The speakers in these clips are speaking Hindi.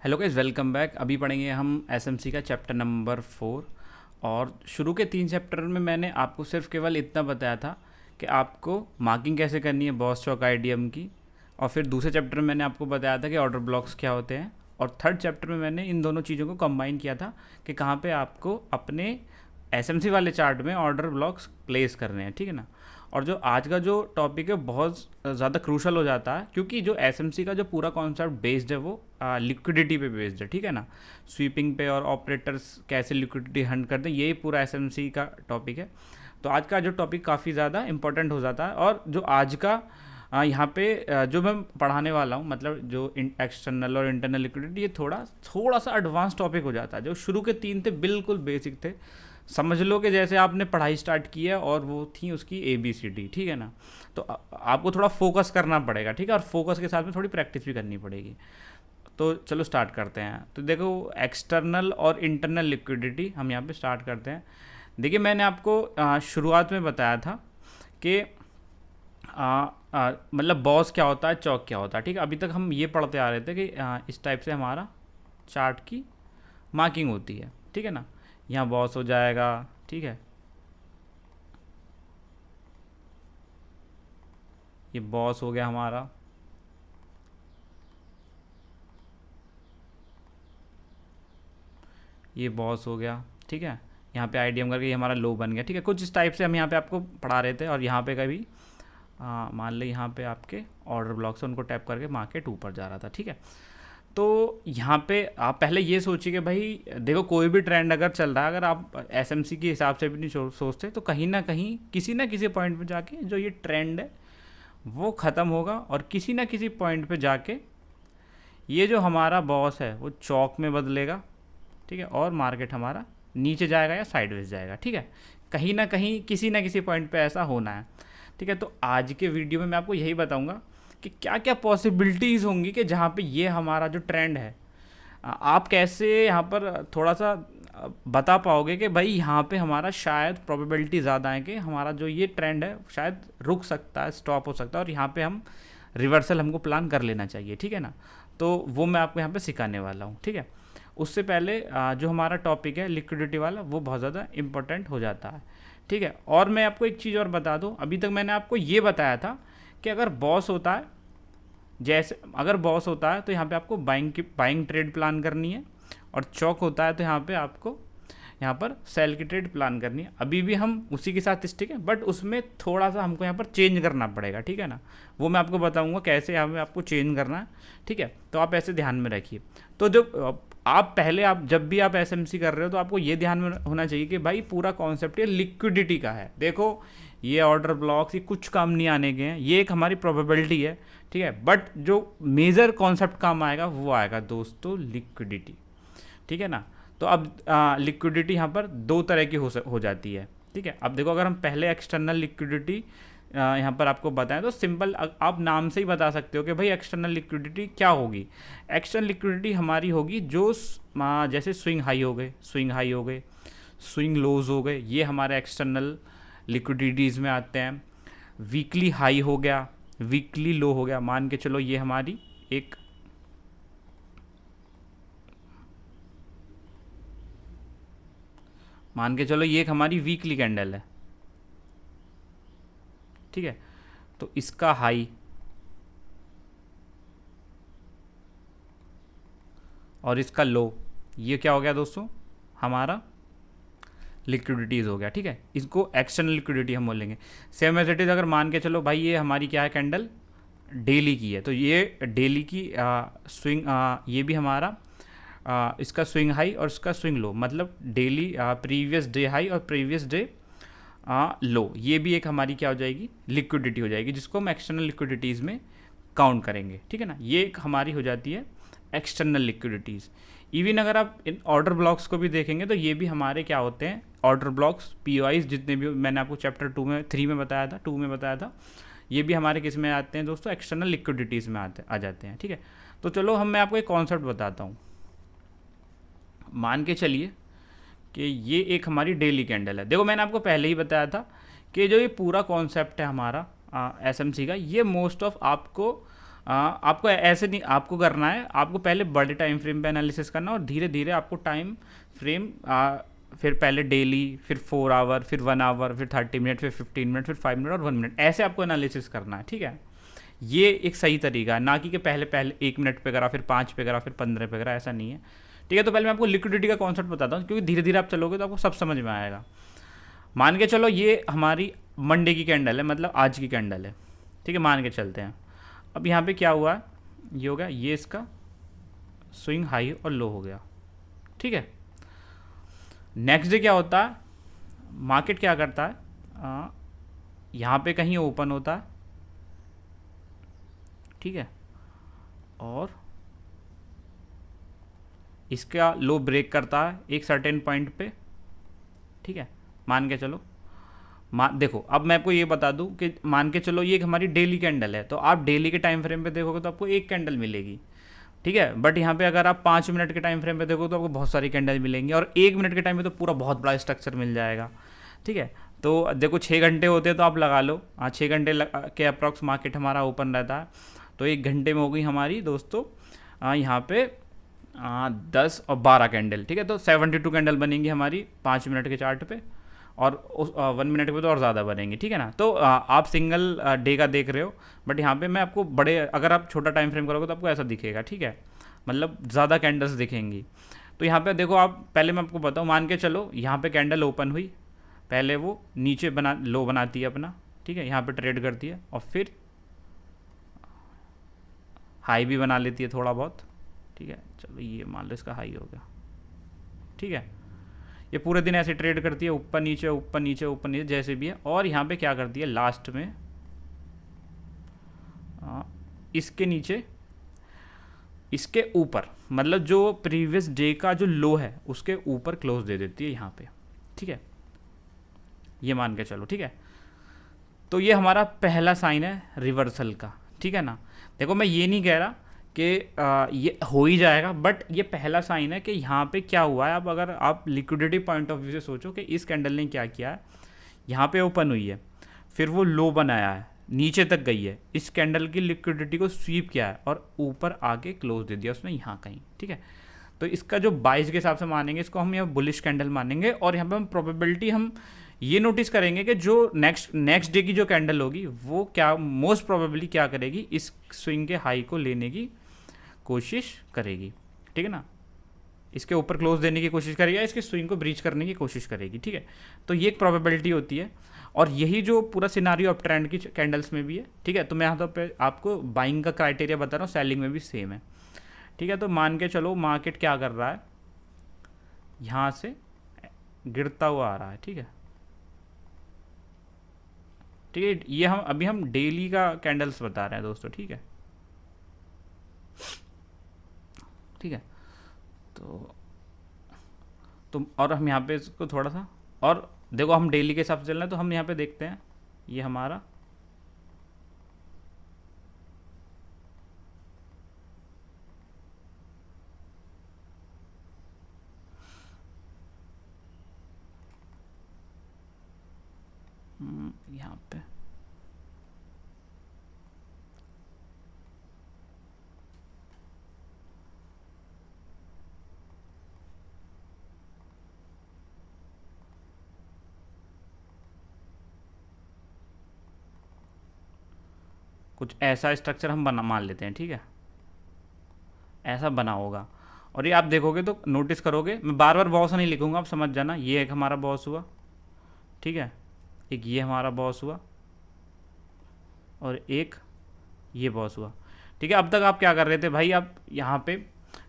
Hello guys, welcome back. अभी पढ़ेंगे हम एसएमसी का चैप्टर नंबर 4। और शुरू के 3 चैप्टर में मैंने आपको सिर्फ केवल इतना बताया था कि आपको मार्किंग कैसे करनी है बॉस चौक आईडीएम की। और फिर दूसरे चैप्टर में मैंने आपको बताया था कि ऑर्डर ब्लॉक्स क्या होते हैं। और थर्ड चैप्टर में मैंने इन दोनों चीज़ों को कंबाइन किया था कि कहाँ पे आपको अपने एसएमसी वाले चार्ट में ऑर्डर ब्लॉक्स प्लेस करने हैं, ठीक है ना। और जो आज का जो टॉपिक है बहुत ज़्यादा क्रूशल हो जाता है, क्योंकि जो एसएमसी का जो पूरा कॉन्सेप्ट बेस्ड है वो लिक्विडिटी पे बेस्ड है, ठीक है ना। स्वीपिंग पे और ऑपरेटर्स कैसे लिक्विडिटी हंट करते हैं, यही पूरा एसएमसी का टॉपिक है। तो आज का जो टॉपिक काफ़ी ज़्यादा इंपॉर्टेंट हो जाता है। और जो आज का यहाँ पे जो मैं पढ़ाने वाला हूँ, मतलब जो एक्सटर्नल और इंटरनल लिक्विडिटी, ये थोड़ा सा एडवांस टॉपिक हो जाता है। जो शुरू के 3 थे बिल्कुल बेसिक थे, समझ लो कि जैसे आपने पढ़ाई स्टार्ट की है और वो थी उसकी ABCD, ठीक है ना। तो आपको थोड़ा फोकस करना पड़ेगा, ठीक है। और फोकस के साथ में थोड़ी प्रैक्टिस भी करनी पड़ेगी। तो चलो स्टार्ट करते हैं। तो देखो, एक्सटर्नल और इंटरनल लिक्विडिटी हम यहाँ पे स्टार्ट करते हैं। देखिए, मैंने आपको शुरुआत में बताया था कि मतलब बॉस क्या होता है, चौक क्या होता है, ठीक है। अभी तक हम ये पढ़ते आ रहे थे कि इस टाइप से हमारा चार्ट की मार्किंग होती है, ठीक है ना। यहाँ बॉस हो जाएगा, ठीक है। ये बॉस हो गया हमारा, ये बॉस हो गया, ठीक है। यहाँ पे आईडीएम करके ये हमारा लो बन गया, ठीक है। कुछ इस टाइप से हम यहाँ पे आपको पढ़ा रहे थे। और यहाँ पे कभी मान लो यहाँ पे आपके ऑर्डर ब्लॉक से उनको टैप करके मार्केट ऊपर जा रहा था, ठीक है। तो यहाँ पे आप पहले ये सोचिए कि भाई देखो, कोई भी ट्रेंड अगर चल रहा है, अगर आप एसएमसी के हिसाब से भी नहीं सोचते, तो कहीं ना किसी पॉइंट पे जाके जो ये ट्रेंड है वो ख़त्म होगा। और किसी ना किसी पॉइंट पे जाके ये जो हमारा बॉस है वो चौक में बदलेगा, ठीक है। और मार्केट हमारा नीचे जाएगा या साइडवेज जाएगा, ठीक है। कहीं ना किसी पॉइंट पे ऐसा होना है, ठीक है। तो आज के वीडियो में मैं आपको यही बताऊंगा कि क्या क्या पॉसिबिलिटीज़ होंगी कि जहाँ पे ये हमारा जो ट्रेंड है, आप कैसे यहाँ पर थोड़ा सा बता पाओगे कि भाई यहाँ पे हमारा शायद प्रोबेबिलिटी ज़्यादा है कि हमारा जो ये ट्रेंड है शायद रुक सकता है, स्टॉप हो सकता है, और यहाँ पे हम रिवर्सल हमको प्लान कर लेना चाहिए, ठीक है ना। तो वो मैं आपको यहाँ पे सिखाने वाला हूँ, ठीक है। उससे पहले जो हमारा टॉपिक है लिक्विडिटी वाला, वो बहुत ज़्यादा इंपॉर्टेंट हो जाता है, ठीक है। और मैं आपको एक चीज़ और बता दूँ, अभी तक मैंने आपको ये बताया था कि अगर बॉस होता है, जैसे अगर बॉस होता है तो यहाँ पे आपको बाइंग ट्रेड प्लान करनी है। और चौक होता है तो यहाँ पे आपको यहाँ पर सेल की ट्रेड प्लान करनी है। अभी भी हम उसी के साथ स्टिक है, बट उसमें थोड़ा सा हमको यहाँ पर चेंज करना पड़ेगा, ठीक है ना। वो मैं आपको बताऊँगा कैसे यहाँ पे आपको चेंज करना है, ठीक है। तो आप ऐसे ध्यान में रखिए। तो जब आप जब भी आप एसएमसी कर रहे हो, तो आपको ये ध्यान में होना चाहिए कि भाई पूरा कॉन्सेप्ट ये लिक्विडिटी का है। देखो, ये ऑर्डर ब्लॉक्स ये कुछ काम नहीं आने के हैं, ये एक हमारी प्रोबेबिलिटी है, ठीक है। बट जो मेजर कॉन्सेप्ट काम आएगा वो आएगा दोस्तों लिक्विडिटी, ठीक है ना। तो अब लिक्विडिटी यहाँ पर 2 तरह की हो जाती है, ठीक है। अब देखो, अगर हम पहले एक्सटर्नल लिक्विडिटी यहाँ पर आपको बताएं तो सिंपल आप नाम से ही बता सकते हो कि भाई एक्सटर्नल लिक्विडिटी क्या होगी। एक्सटर्नल लिक्विडिटी हमारी होगी जो जैसे स्विंग हाई हो गए, स्विंग लोज हो गए, ये हमारे एक्सटर्नल लिक्विडिटीज़ में आते हैं। वीकली हाई हो गया, वीकली लो हो गया, मान के चलो ये हमारी एक ये एक हमारी वीकली कैंडल है, ठीक है। तो इसका हाई और इसका लो, ये क्या हो गया दोस्तों, हमारा लिक्विडिटीज़ हो गया, ठीक है। इसको एक्सटर्नल लिक्विडिटी हम बोलेंगे। सेम एज इट इज़, अगर मान के चलो भाई ये हमारी क्या है, कैंडल डेली की है, तो ये डेली की स्विंग, ये भी हमारा इसका स्विंग हाई और इसका स्विंग लो, मतलब डेली प्रीवियस डे हाई और प्रीवियस डे लो, ये भी एक हमारी क्या हो जाएगी, लिक्विडिटी हो जाएगी, जिसको हम एक्सटर्नल लिक्विडिटीज़ में काउंट करेंगे, ठीक है ना। ये एक हमारी हो जाती है एक्सटर्नल लिक्विडिटीज़। इवन अगर आप इन ऑर्डर ब्लॉक्स को भी देखेंगे तो ये भी हमारे क्या होते हैं, ऑर्डर ब्लॉक्स POIs, जितने भी मैंने आपको चैप्टर 3 में बताया था, ये भी हमारे किस में आते हैं दोस्तों, एक्सटर्नल लिक्विडिटीज़ में आ जाते हैं, ठीक है। तो चलो मैं आपको एक कॉन्सेप्ट बताता हूँ। मान के चलिए कि ये एक हमारी डेली कैंडल है। देखो, मैंने आपको पहले ही बताया था कि जो ये पूरा कॉन्सेप्ट है हमारा एसएमसी का, ये मोस्ट ऑफ आपको आपको ऐसे नहीं आपको करना है, आपको पहले बड़े टाइम फ्रेम पे एनालिसिस करना और धीरे धीरे आपको टाइम फ्रेम फिर पहले डेली, फिर 4 आवर, फिर 1 आवर, फिर 30 मिनट, फिर 15 मिनट, फिर 5 मिनट और 1 मिनट, ऐसे आपको एनालिसिस करना है, ठीक है। ये एक सही तरीका है, ना कि पहले पहले 1 मिनट पे करा, फिर 5 पे करा, फिर 15 पे करा, ऐसा नहीं है, ठीक है। तो पहले मैं आपको लिक्विडिटी का कॉन्सेप्ट बताता हूँ, क्योंकि धीरे धीरे आप चलोगे तो आपको सब समझ में आएगा। मान के चलो ये हमारी मंडे की कैंडल है, मतलब आज की कैंडल है, ठीक है, मान के चलते हैं। अब यहाँ पे क्या हुआ है, ये हो गया, ये इसका स्विंग हाई और लो हो गया, ठीक है। नेक्स्ट डे क्या होता है, मार्केट क्या करता है, यहाँ पे कहीं ओपन होता है, ठीक है, और इसका लो ब्रेक करता है एक सर्टेन पॉइंट पे, ठीक है। मान के चलो, देखो अब मैं आपको ये बता दूं कि मान के चलो ये एक हमारी डेली कैंडल है, तो आप डेली के टाइम फ्रेम पे देखोगे तो आपको एक कैंडल मिलेगी, ठीक है। बट यहाँ पे अगर आप 5 मिनट के टाइम फ्रेम पे देखो तो आपको बहुत सारी कैंडल मिलेंगी, और 1 मिनट के टाइम पे तो पूरा बहुत बड़ा स्ट्रक्चर मिल जाएगा, ठीक है। तो देखो 6 घंटे होते हैं तो आप लगा लो, 6 घंटे के अप्रॉक्स मार्केट हमारा ओपन रहता है, तो 1 घंटे में हो गई हमारी दोस्तों यहाँ पे 10 और 12 कैंडल, ठीक है। तो 72 कैंडल बनेंगी हमारी 5 मिनट के चार्ट पे, और उस 1 मिनट पे तो और ज़्यादा बनेंगे, ठीक है ना। तो आप सिंगल डे का देख रहे हो, बट यहाँ पे मैं आपको बड़े, अगर आप छोटा टाइम फ्रेम करोगे तो आपको ऐसा दिखेगा, ठीक है, मतलब ज़्यादा कैंडल्स दिखेंगी। तो यहाँ पे देखो, आप पहले मैं आपको बताऊँ, मान के चलो यहाँ पे कैंडल ओपन हुई, पहले वो नीचे लो बनाती है अपना, ठीक है, यहाँ पे ट्रेड करती है और फिर हाई भी बना लेती है थोड़ा बहुत, ठीक है। चलो ये मान लो इसका हाई हो गया, ठीक है। ये पूरे दिन ऐसे ट्रेड करती है, ऊपर नीचे ऊपर नीचे ऊपर नीचे जैसे भी है, और यहाँ पे क्या करती है लास्ट में इसके नीचे, इसके ऊपर, मतलब जो प्रीवियस डे का जो लो है उसके ऊपर क्लोज दे देती है यहाँ पे, ठीक है, ये मान के चलो, ठीक है। तो ये हमारा पहला साइन है रिवर्सल का, ठीक है ना। देखो मैं ये नहीं कह रहा कि ये हो ही जाएगा, बट ये पहला साइन है कि यहाँ पे क्या हुआ है। अब अगर आप लिक्विडिटी पॉइंट ऑफ व्यू से सोचो कि इस कैंडल ने क्या किया है, यहाँ पे ओपन हुई है, फिर वो लो बनाया है, नीचे तक गई है, इस कैंडल की लिक्विडिटी को स्वीप किया है और ऊपर आके क्लोज दे दिया उसने यहाँ कहीं, ठीक है। तो इसका जो 22 के हिसाब से मानेंगे इसको, हम यहाँ बुलिश कैंडल मानेंगे, और यहाँ पे हम प्रोबेबिलिटी हम ये नोटिस करेंगे कि जो नेक्स्ट डे की जो कैंडल होगी वो क्या मोस्ट प्रोबेबली क्या करेगी, इस स्विंग के हाई को लेने की कोशिश करेगी, ठीक है ना, इसके ऊपर क्लोज देने की कोशिश करेगी, इसके स्विंग को ब्रीच करने की कोशिश करेगी, ठीक है। तो ये एक प्रोबेबिलिटी होती है, और यही जो पूरा सिनारियो अप ट्रेंड की कैंडल्स में भी है, ठीक है। तो मैं यहाँ पे आपको बाइंग का क्राइटेरिया बता रहा हूँ, सेलिंग में भी सेम है, ठीक है। तो मान के चलो मार्केट क्या कर रहा है, यहाँ से गिरता हुआ आ रहा है, ठीक है, ठीक है। ये हम डेली का कैंडल्स बता रहे हैं दोस्तों, ठीक है, ठीक है। तो और हम यहाँ पे इसको थोड़ा सा, और देखो हम डेली के हिसाब से चल रहे हैं, तो हम यहाँ पे देखते हैं ये हमारा यहाँ पे कुछ ऐसा स्ट्रक्चर हम मान लेते हैं, ठीक है, ऐसा बना होगा। और ये आप देखोगे तो नोटिस करोगे, मैं बार बार बॉस नहीं लिखूंगा, आप समझ जाना। ये एक हमारा बॉस हुआ, ठीक है, एक ये हमारा बॉस हुआ, और एक ये बॉस हुआ, ठीक है। अब तक आप क्या कर रहे थे भाई, आप यहाँ पे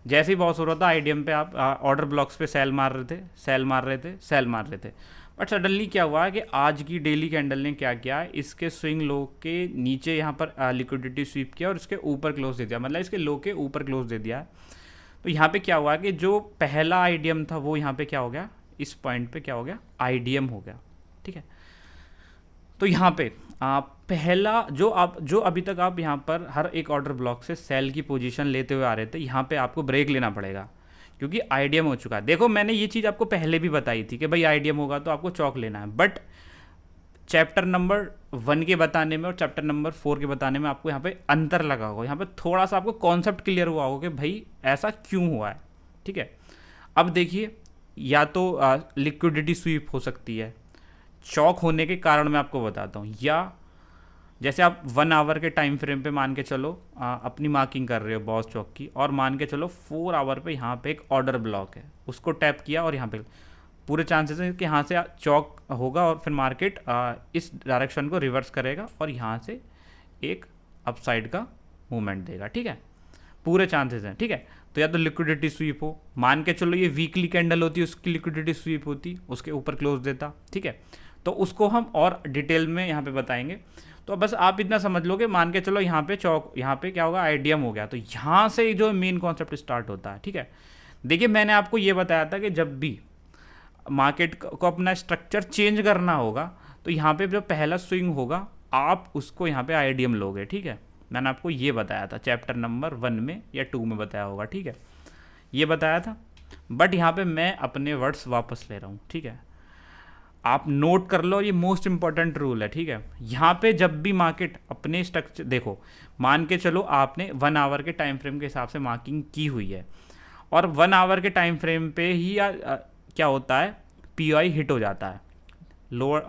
जैसे ही बॉस हो रहा था आईडीएम पे आप ऑर्डर ब्लॉक्स पे सेल मार रहे थे, सेल मार रहे थे, सेल मार रहे थे। बट सडनली क्या हुआ है कि आज की डेली कैंडल ने क्या किया, इसके स्विंग लो के नीचे यहाँ पर लिक्विडिटी स्वीप किया और इसके ऊपर क्लोज दे दिया, मतलब इसके लो के ऊपर क्लोज दे दिया। तो यहाँ पे क्या हुआ कि जो पहला आईडीएम था वो यहाँ पे क्या हो गया, इस पॉइंट पे क्या हो गया, आईडीएम हो गया, ठीक है। तो यहाँ पे पहला जो अभी तक आप यहाँ पर हर एक ऑर्डर ब्लॉक से सेल की पोजीशन लेते हुए आ रहे थे, यहाँ पे आपको ब्रेक लेना पड़ेगा, क्योंकि आईडीएम हो चुका है। देखो मैंने ये चीज़ आपको पहले भी बताई थी कि भाई आईडीएम होगा तो आपको चौक लेना है, बट चैप्टर नंबर 1 के बताने में और चैप्टर नंबर 4 के बताने में आपको यहाँ पे अंतर लगा होगा, यहाँ पे थोड़ा सा आपको कॉन्सेप्ट क्लियर हुआ होगा कि भाई ऐसा क्यों हुआ है। ठीक है, अब देखिए, या तो लिक्विडिटी स्वीप हो सकती है, चौक होने के कारण मैं आपको बताता हूँ, या जैसे आप 1 आवर के टाइम फ्रेम पे मान के चलो अपनी मार्किंग कर रहे हो बॉस चौक की, और मान के चलो 4 आवर पे यहाँ पे एक ऑर्डर ब्लॉक है, उसको टैप किया और यहाँ पे पूरे चांसेस हैं कि यहाँ से चौक होगा और फिर मार्केट इस डायरेक्शन को रिवर्स करेगा और यहाँ से एक अपसाइड का मूवमेंट देगा। ठीक है, पूरे चांसेस हैं। ठीक है, तो या तो लिक्विडिटी स्वीप हो, मान के चलो ये वीकली कैंडल होती, उसकी लिक्विडिटी स्वीप होती, उसके ऊपर क्लोज देता। ठीक है, तो उसको हम और डिटेल में यहाँ पे बताएंगे। तो बस आप इतना समझ लो कि मान के चलो यहाँ पे चौक, यहाँ पे क्या होगा, आईडीएम हो गया, तो यहाँ से जो मेन कॉन्सेप्ट स्टार्ट होता है। ठीक है, देखिए मैंने आपको ये बताया था कि जब भी मार्केट को अपना स्ट्रक्चर चेंज करना होगा तो यहाँ पे जो पहला स्विंग होगा आप उसको यहाँ पे आईडीएम लोगे। ठीक है, मैंने आपको ये बताया था चैप्टर नंबर 1 में या 2 में बताया होगा। ठीक है, ये बताया था, बट यहाँ पे मैं अपने वर्ड्स वापस ले रहा हूँ। ठीक है, आप नोट कर लो, ये मोस्ट इंपॉर्टेंट रूल है। ठीक है, यहाँ पे जब भी मार्केट अपने स्ट्रक्चर, देखो मान के चलो आपने 1 आवर के टाइम फ्रेम के हिसाब से मार्किंग की हुई है, और 1 आवर के टाइम फ्रेम पे ही क्या होता है, पीओआई हिट हो जाता है, लोअर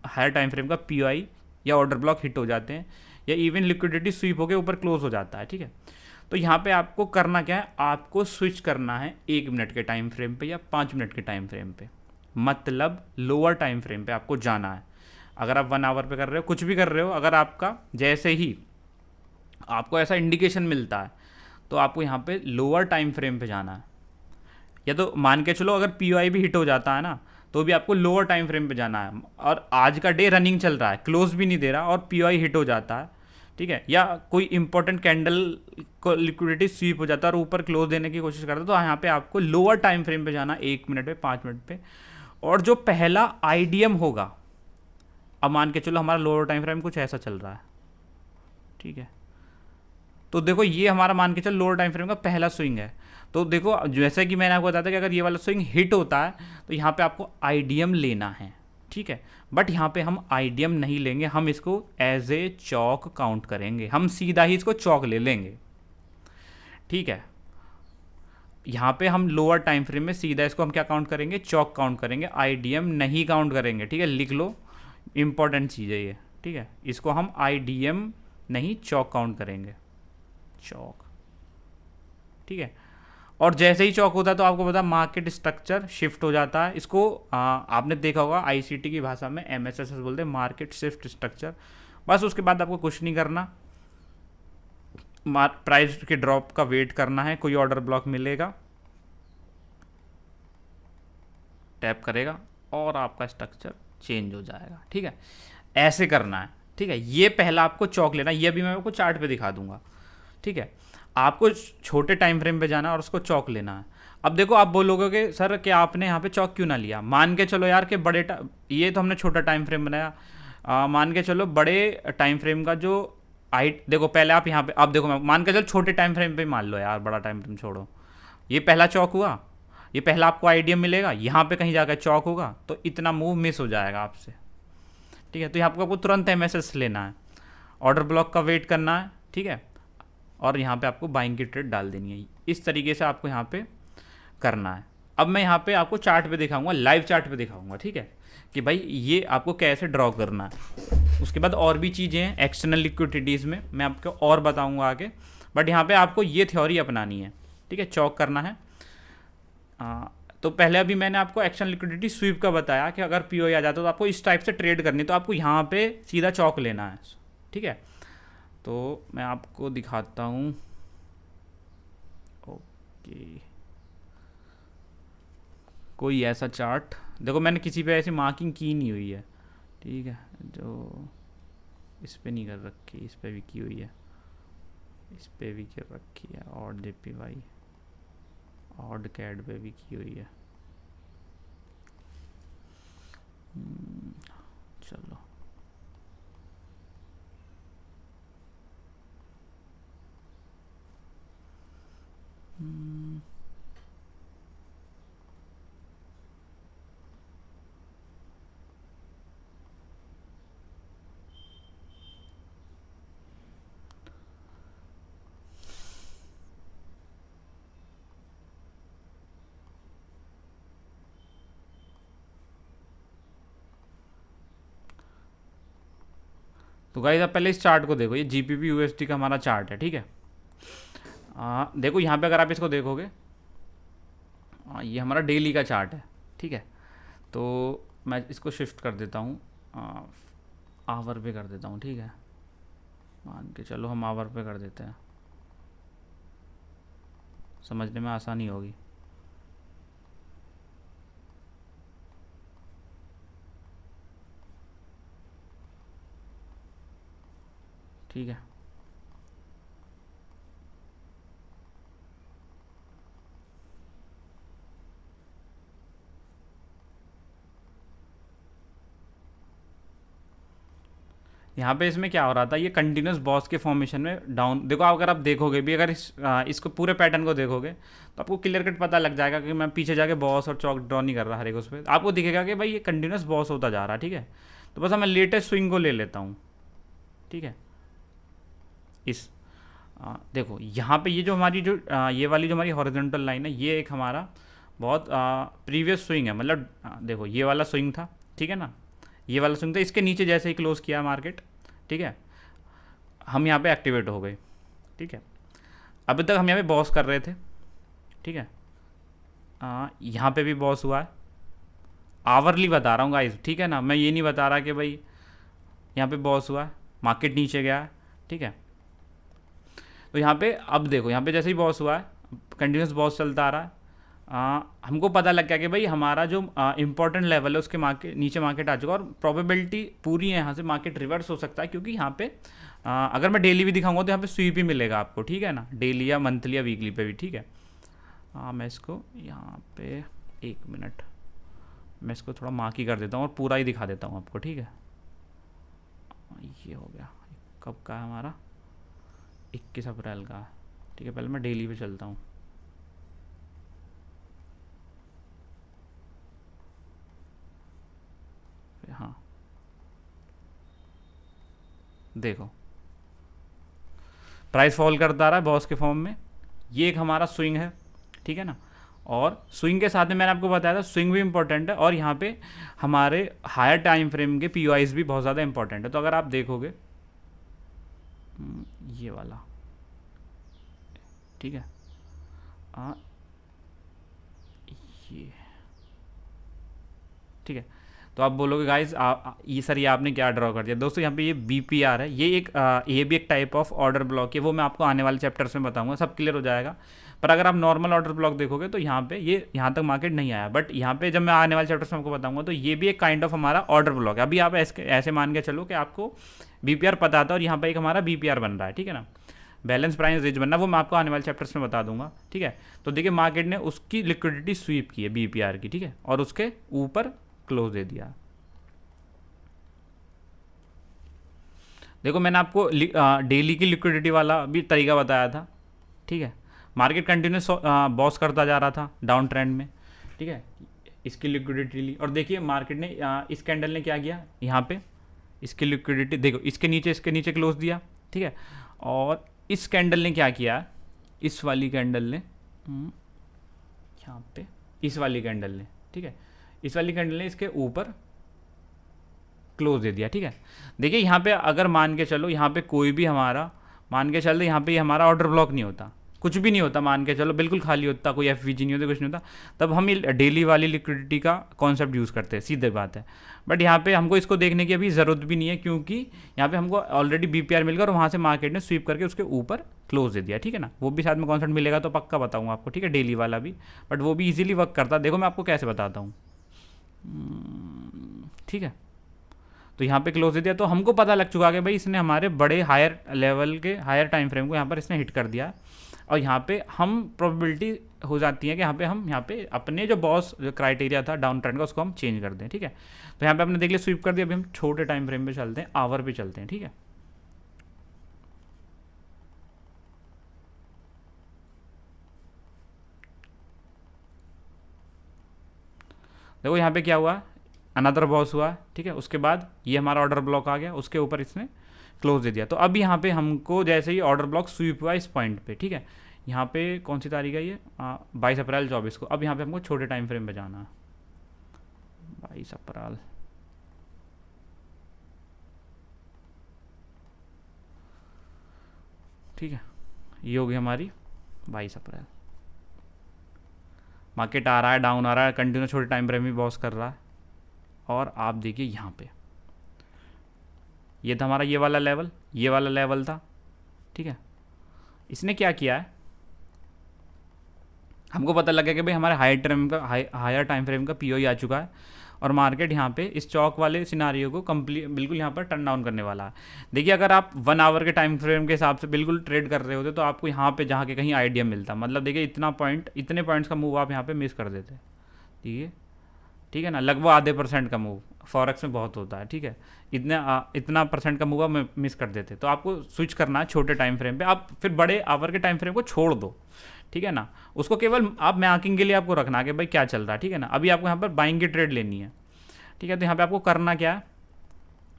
हायर टाइम फ्रेम का पीओआई या ऑर्डर ब्लॉक हिट हो जाते हैं, या इवन लिक्विडिटी स्वीप होकर ऊपर क्लोज हो जाता है। ठीक है, तो यहाँ पे आपको करना क्या है, आपको स्विच करना है 1 मिनट के टाइम फ्रेम पे या 5 मिनट के टाइम फ्रेम पे, मतलब लोअर टाइम फ्रेम पे आपको जाना है। अगर आप 1 आवर पे कर रहे हो, कुछ भी कर रहे हो, अगर आपका जैसे ही आपको ऐसा इंडिकेशन मिलता है तो आपको यहाँ पे लोअर टाइम फ्रेम पे जाना है, या तो मान के चलो अगर पीओआई भी हिट हो जाता है ना तो भी आपको लोअर टाइम फ्रेम पे जाना है, और आज का डे रनिंग चल रहा है, क्लोज भी नहीं दे रहा और पीओआई हिट हो जाता है। ठीक है, या कोई इंपॉर्टेंट कैंडल को लिक्विडिटी स्वीप हो जाता है और ऊपर क्लोज देने की कोशिश करता है, तो यहाँ पे आपको लोअर टाइम फ्रेम पे जाना 1 मिनट पे, 5 मिनट पे, और जो पहला आईडीएम होगा, अब मान के चलो हमारा लोअर टाइम फ्रेम कुछ ऐसा चल रहा है। ठीक है, तो देखो ये हमारा मान के चल लोअर टाइम फ्रेम का पहला स्विंग है, तो देखो जैसे कि मैंने आपको बताया था कि अगर ये वाला स्विंग हिट होता है तो यहाँ पे आपको आईडीएम लेना है। ठीक है, बट यहाँ पे हम आईडीएम नहीं लेंगे, हम इसको एज ए चौक काउंट करेंगे, हम सीधा ही इसको चौक ले लेंगे। ठीक है, यहाँ पे हम लोअर टाइम फ्रेम में सीधा इसको हम क्या काउंट करेंगे, चौक काउंट करेंगे, आईडीएम नहीं काउंट करेंगे। ठीक है, लिख लो, इंपॉर्टेंट चीज़ है ये। ठीक है, इसको हम आईडीएम नहीं चौक काउंट करेंगे, चौक। ठीक है, और जैसे ही चौक होता है तो आपको पता मार्केट स्ट्रक्चर शिफ्ट हो जाता है, इसको आपने देखा होगा आईसीटी की भाषा में एमएसएसएस बोलते हैं, मार्केट शिफ्ट स्ट्रक्चर। बस उसके बाद आपको कुछ नहीं करना, प्राइस के ड्रॉप का वेट करना है, कोई ऑर्डर ब्लॉक मिलेगा, टैप करेगा और आपका स्ट्रक्चर चेंज हो जाएगा। ठीक है, ऐसे करना है। ठीक है, ये पहला आपको चौक लेना है, ये भी मैं आपको चार्ट पे दिखा दूंगा। ठीक है, आपको छोटे टाइम फ्रेम पे जाना है और उसको चौक लेना है। अब देखो आप बोलोगे कि सर कि आपने यहाँ पे चौक क्यों ना लिया, मान के चलो यार कि बड़े ये तो हमने छोटा टाइम फ्रेम बनाया, मान के चलो बड़े टाइम फ्रेम का जो हाइट, देखो पहले आप यहाँ पे, अब देखो मैं मान के चलो छोटे टाइम फ्रेम पे मान लो यार, बड़ा टाइम फ्रेम छोड़ो, ये पहला चौक हुआ, ये पहला आपको आईडीएम मिलेगा, यहाँ पे कहीं जाकर चौक होगा तो इतना मूव मिस हो जाएगा आपसे। ठीक है, तो यहाँ आपको तुरंत एमएसएस लेना है, ऑर्डर ब्लॉक का वेट करना है। ठीक है, और यहाँ पे आपको बाइंग की ट्रेड डाल देनी है, इस तरीके से आपको यहाँ पे करना है। अब मैं यहाँ पे आपको चार्ट पे दिखाऊंगा, लाइव चार्ट पे दिखाऊंगा। ठीक है, कि भाई ये आपको कैसे ड्रॉ करना है। उसके बाद और भी चीज़ें हैं एक्सटर्नल लिक्विडिटीज़ में, मैं आपको और बताऊंगा आगे, बट यहाँ पे आपको ये थ्योरी अपनानी है। ठीक है, चौक करना है। तो पहले अभी मैंने आपको एक्शन लिक्विडिटी स्वीप का बताया कि अगर पीओ आ जाता तो आपको इस टाइप से ट्रेड करनी, तो आपको यहाँ पे सीधा चौक लेना है। ठीक है, तो मैं आपको दिखाता हूँ। ओके, कोई ऐसा चार्ट, देखो मैंने किसी पे ऐसी मार्किंग की नहीं हुई है। ठीक है, जो इस पे नहीं कर रखी, इस पे भी की हुई है, इस पे भी कर रखी है, और जेपीवाई ऑड कैड पे भी की हुई है। चलो तो गाइस आप पहले इस चार्ट को देखो, ये जीपीपी यूएसडी का हमारा चार्ट है, ठीक है। देखो यहाँ पे अगर आप इसको देखोगे, ये हमारा डेली का चार्ट है, ठीक है। तो मैं इसको शिफ्ट कर देता हूँ, आवर पे कर देता हूँ, ठीक है। मान के चलो हम आवर पे कर देते हैं, समझने में आसानी होगी। ठीक है, यहाँ पे इसमें क्या हो रहा था, ये कंटिन्यूस बॉस के फॉर्मेशन में डाउन, देखो अगर आप देखोगे भी, अगर इसको पूरे पैटर्न को देखोगे तो आपको क्लियर कट पता लग जाएगा कि मैं पीछे जाके बॉस और चौक ड्रॉ नहीं कर रहा हर एक उस पर, आपको दिखेगा कि भाई ये कंटिन्यूस बॉस होता जा रहा है, ठीक है। तो बस मैं लेटेस्ट स्विंग को ले लेता हूँ, ठीक है। इस देखो यहाँ पे ये जो हमारी जो ये वाली जो हमारी हॉरिजॉन्टल लाइन है, ये एक हमारा बहुत प्रीवियस स्विंग है, मतलब देखो ये वाला स्विंग था, ठीक है ना, ये वाला स्विंग था, इसके नीचे जैसे ही क्लोज किया मार्केट, ठीक है, हम यहाँ पे एक्टिवेट हो गए, ठीक है। अभी तक हम यहाँ पे बॉस कर रहे थे, ठीक है। यहाँ पे भी बॉस हुआ है, आवरली बता रहा हूँ गाइस, ठीक है ना, मैं ये नहीं बता रहा कि भाई यहाँ पे बॉस हुआ है, मार्केट नीचे गया है, ठीक है। तो यहाँ पे अब देखो, यहाँ पे जैसे ही बॉस हुआ है, कंटिन्यूस बॉस चलता आ रहा है, हमको पता लग गया कि भाई हमारा जो इंपॉर्टेंट लेवल है उसके मार्केट नीचे मार्केट आ चुका, और प्रोबेबिलिटी पूरी है यहाँ से मार्केट रिवर्स हो सकता है, क्योंकि यहाँ पे अगर मैं डेली भी दिखाऊंगा तो यहाँ पे स्वीप ही मिलेगा आपको, ठीक है ना, डेली या मंथली या वीकली पे भी, ठीक है। मैं इसको यहाँ पे 1 मिनट, मैं इसको थोड़ा मार्क ही कर देता हूँ और पूरा ही दिखा देता हूँ आपको, ठीक है। ये हो गया, कब का है हमारा, 21 अप्रैल का, ठीक है। पहले मैं डेली पे चलता हूँ, हाँ देखो प्राइस फॉल करता रहा है बॉस के फॉर्म में, ये एक हमारा स्विंग है, ठीक है ना। और स्विंग के साथ में मैंने आपको बताया था स्विंग भी इंपॉर्टेंट है, और यहाँ पे हमारे हायर टाइम फ्रेम के पीओआईज भी बहुत ज़्यादा इंपॉर्टेंट है। तो अगर आप देखोगे ये वाला, ठीक है, ये, ठीक है। तो आप बोलोगे गाइज ये सर ये आपने क्या ड्रॉ कर दिया, दोस्तों यहाँ पे ये बीपीआर है, ये एक ये भी एक टाइप ऑफ ऑर्डर ब्लॉक है, वो मैं आपको आने वाले चैप्टर्स में बताऊंगा, सब क्लियर हो जाएगा। पर अगर आप नॉर्मल ऑर्डर ब्लॉक देखोगे तो यहाँ पे ये यहाँ तक मार्केट नहीं आया, बट यहाँ पे जब मैं आने वाले चैप्टर्स में आपको बताऊंगा तो ये भी एक काइंड ऑफ हमारा ऑर्डर ब्लॉक है। अभी आप ऐसे मान के चलो कि आपको बीपीआर पता था और यहाँ पे एक हमारा बीपीआर बन रहा है, ठीक है ना, बैलेंस प्राइस रेंज बनना, वो मैं आपको आने वाले चैप्टर्स में बता दूंगा, ठीक है। तो देखिए मार्केट ने उसकी लिक्विडिटी स्वीप की है बीपीआर की, ठीक है, और उसके ऊपर क्लोज दे दिया। देखो मैंने आपको डेली की लिक्विडिटी वाला भी तरीका बताया था, ठीक है। मार्केट कंटिन्यूस बॉस करता जा रहा था डाउन ट्रेंड में, ठीक है, इसकी लिक्विडिटी ली, और देखिए मार्केट ने इस कैंडल ने क्या किया, यहाँ पे इसकी लिक्विडिटी देखो, इसके नीचे क्लोज दिया, ठीक है। और इस कैंडल ने क्या किया, इस वाली कैंडल ने यहाँ पे, इस वाली कैंडल ने, ठीक है, इस वाली कैंडल ने इसके ऊपर क्लोज दे दिया, ठीक है। देखिए यहाँ पे अगर मान के चलो, यहाँ पे कोई भी हमारा मान के चलते, यहाँ पे हमारा ऑर्डर ब्लॉक नहीं होता, कुछ भी नहीं होता, मान के चलो बिल्कुल खाली होता, कोई एफवीजी नहीं होता, कुछ नहीं होता, तब हम ये डेली वाली लिक्विडिटी का कॉन्सेप्ट यूज़ करते हैं, सीधे बात है। बट यहाँ पे हमको इसको देखने की अभी ज़रूरत भी नहीं है, क्योंकि यहाँ पे हमको ऑलरेडी बीपीआर मिल गया और वहाँ से मार्केट ने स्वीप करके उसके ऊपर क्लोज दे दिया, ठीक है ना। वो भी साथ में कॉन्सेप्ट मिलेगा तो पक्का बताऊँगा आपको, ठीक है, डेली वाला भी, बट वो भी ईजिली वर्क करता है। देखो मैं आपको कैसे बताता हूँ, ठीक है। तो यहाँ पे क्लोज दे दिया, तो हमको पता लग चुका कि भाई इसने हमारे बड़े हायर लेवल के हायर टाइम फ्रेम को यहाँ पर इसने हिट कर दिया, और यहाँ पे हम प्रोबेबिलिटी हो जाती है कि यहाँ पे अपने जो बॉस जो क्राइटेरिया था डाउन ट्रेंड का उसको हम चेंज कर दें, ठीक है। तो यहाँ पे आपने देख लिया स्वीप कर दिया, अभी हम छोटे टाइम फ्रेम पे चलते हैं, आवर पे चलते हैं, ठीक है। देखो यहाँ पे क्या हुआ, अनदर बॉस हुआ, ठीक है, उसके बाद ये हमारा ऑर्डर ब्लॉक आ गया, उसके ऊपर इसने क्लोज दे दिया। तो अब यहाँ पे हमको जैसे ही ऑर्डर ब्लॉक स्वीप हुआ इस पॉइंट पे, ठीक है, यहाँ पे कौन सी तारीख है ये, 22 अप्रैल 24 को। अब यहाँ पे हमको छोटे टाइम फ्रेम पे जाना है, 22 अप्रैल, ठीक है, ये होगी हमारी 22 अप्रैल। मार्केट आ रहा है, डाउन आ रहा है, कंटिन्यू छोटे टाइम फ्रेम में बॉस कर रहा है। और आप देखिए यहाँ पे ये था हमारा ये वाला लेवल, ये वाला लेवल था, ठीक है। इसने क्या किया है, हमको पता लगा कि भाई हमारे हायर टाइम फ्रेम का पीओई आ चुका है और मार्केट यहाँ पे इस चौक वाले सिनारियो को कंप्लीट बिल्कुल यहाँ पर टर्न डाउन करने वाला है। देखिए अगर आप 1 आवर के टाइम फ्रेम के हिसाब से बिल्कुल ट्रेड कर रहे होते तो आपको यहाँ पे जहाँ के कहीं आइडिया मिलता, मतलब देखिए इतने पॉइंट्स का मूव आप यहाँ पे मिस कर देते। ठीक है ना, लगभग आधे % का मूव फॉरेक्स में बहुत होता है, ठीक है। इतना % का मूव आप मिस कर देते। तो आपको स्विच करना है छोटे टाइम फ्रेम पे, आप फिर बड़े आवर के टाइम फ्रेम को छोड़ दो, ठीक है ना। उसको केवल आप मार्किंग के लिए आपको रखना है कि भाई क्या चल रहा है, ठीक है ना। अभी आपको यहाँ पर बाइंग की ट्रेड लेनी है, ठीक है। तो यहाँ पे आपको करना क्या है,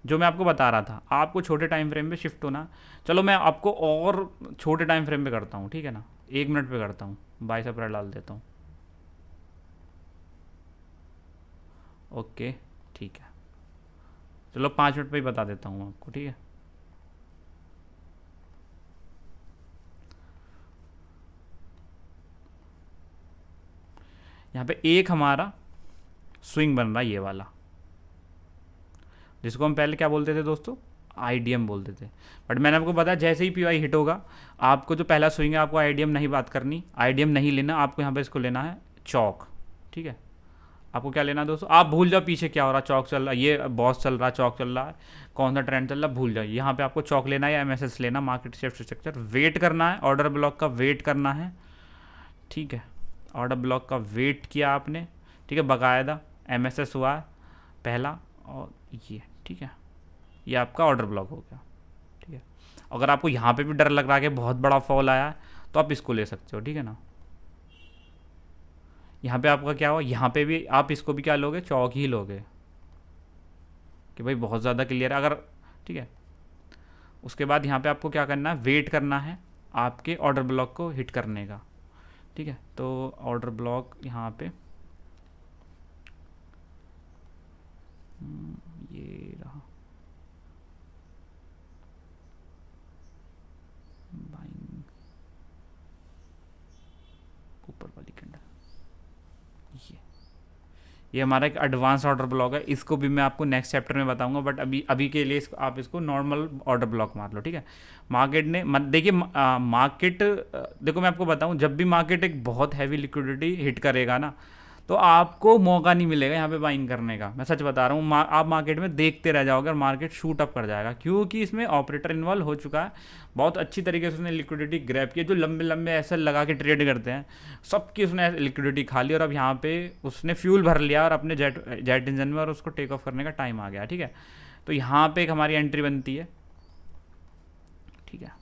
जो मैं आपको बता रहा था, आपको छोटे टाइम फ्रेम पे शिफ्ट होना। चलो मैं आपको और छोटे टाइम फ्रेम पे करता हूँ, ठीक है ना, 1 मिनट पे करता हूँ, 22 अप्रैल डाल देता हूँ। ओके ठीक है, चलो 5 मिनट पे ही बता देता हूँ आपको, ठीक है। यहाँ पे एक हमारा स्विंग बन रहा है ये वाला, जिसको हम पहले क्या बोलते थे दोस्तों, आईडीएम बोलते थे। बट मैंने आपको बताया जैसे ही पीवाई हिट होगा, आपको जो पहला स्विंग है आपको आईडीएम नहीं बात करनी, आईडीएम नहीं लेना आपको, यहाँ पे इसको लेना है चौक, ठीक है। आपको क्या लेना है दोस्तों, आप भूल जाओ पीछे क्या हो रहा, चौक चल रहा है, ये बॉस चल रहा है, चौक चल रहा है, कौन सा ट्रेंड चल रहा है भूल जाओ। यहाँ पे आपको चौक लेना है या एमएसएस लेना, मार्केट शिफ्ट स्ट्रक्चर, वेट करना है, ऑर्डर ब्लॉक का वेट करना है, ठीक है। ऑर्डर ब्लॉक का वेट किया आपने, ठीक है, बाकायदा एमएसएस हुआ है पहला, और ये ठीक है, ये आपका ऑर्डर ब्लॉक हो गया, ठीक है। अगर आपको यहाँ पे भी डर लग रहा है कि बहुत बड़ा फॉल आया है तो आप इसको ले सकते हो, ठीक है ना। यहाँ पे आपका क्या हुआ, यहाँ पे भी आप इसको भी क्या लोगे, चौक ही लोगे कि भाई बहुत ज़्यादा क्लियर है अगर, ठीक है। उसके बाद यहाँ पे आपको क्या करना है, वेट करना है आपके ऑर्डर ब्लॉक को हिट करने का, ठीक है। तो ऑर्डर ब्लॉक यहाँ पे ये रहा, बाइंग ऊपर वाली कैंडल, ये हमारा एक एडवांस ऑर्डर ब्लॉक है, इसको भी मैं आपको नेक्स्ट चैप्टर में बताऊंगा। बट अभी के लिए आप इसको नॉर्मल ऑर्डर ब्लॉक मान लो, ठीक है। मार्केट ने देखिए मार्केट, देखो मैं आपको बताऊं, जब भी मार्केट एक बहुत हैवी लिक्विडिटी हिट करेगा ना, तो आपको मौका नहीं मिलेगा यहाँ पे बाइंग करने का, मैं सच बता रहा हूँ। आप मार्केट में देखते रह जाओगे और मार्केट शूट अप कर जाएगा, क्योंकि इसमें ऑपरेटर इन्वॉल्व हो चुका है, बहुत अच्छी तरीके से उसने लिक्विडिटी ग्रैब की। जो लंबे लंबे ऐसे लगा के ट्रेड करते हैं सबकी उसने लिक्विडिटी खा ली, और अब यहाँ पे उसने फ्यूल भर लिया और अपने जेट इंजन में, और उसको टेक ऑफ करने का टाइम आ गया, ठीक है। तो यहाँ पे एक हमारी एंट्री बनती है, ठीक है।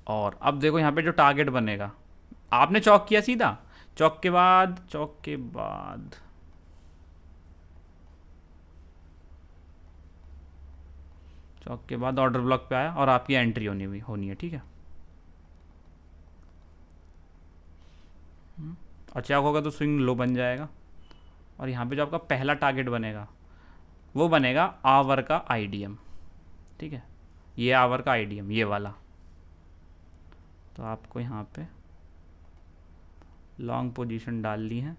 और अब देखो यहाँ पे जो टारगेट बनेगा, आपने चौक किया सीधा, चौक के बाद ऑर्डर ब्लॉक पे आया और आपकी एंट्री होनी है, ठीक है। और चौक होगा तो स्विंग लो बन जाएगा, और यहाँ पे जो आपका पहला टारगेट बनेगा वो बनेगा आवर का आईडीएम, ठीक है। ये आवर का आईडीएम ये वाला, तो आपको यहाँ पे लॉन्ग पोजीशन डालनी है।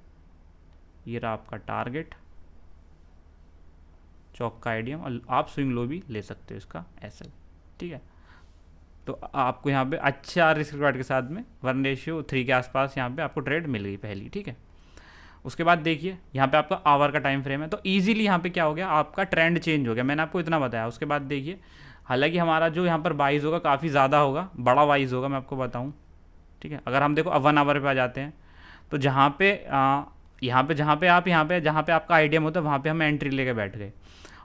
ये रहा आपका टारगेट, चौक का आईडीएम, और आप स्विंग लो भी ले सकते हो इसका एसएल, ठीक है। तो आपको यहाँ पे अच्छा रिस्क रिवार्ड के साथ में 1:3 के आसपास यहाँ पे आपको ट्रेड मिल गई पहली, ठीक है। उसके बाद देखिए यहाँ पे आपका आवर का टाइम फ्रेम है, तो इजीली यहाँ पे क्या हो गया, आपका ट्रेंड चेंज हो गया, मैंने आपको इतना बताया। उसके बाद देखिए, हालांकि हमारा जो यहाँ पर वाइज होगा काफ़ी ज़्यादा होगा, बड़ा वाइज होगा, मैं आपको बताऊँ, ठीक है। अगर हम देखो 1 आवर पे आ जाते हैं, तो जहाँ पे जहाँ पे आपका आईडीएम होता है वहाँ पे हम एंट्री लेके बैठ गए।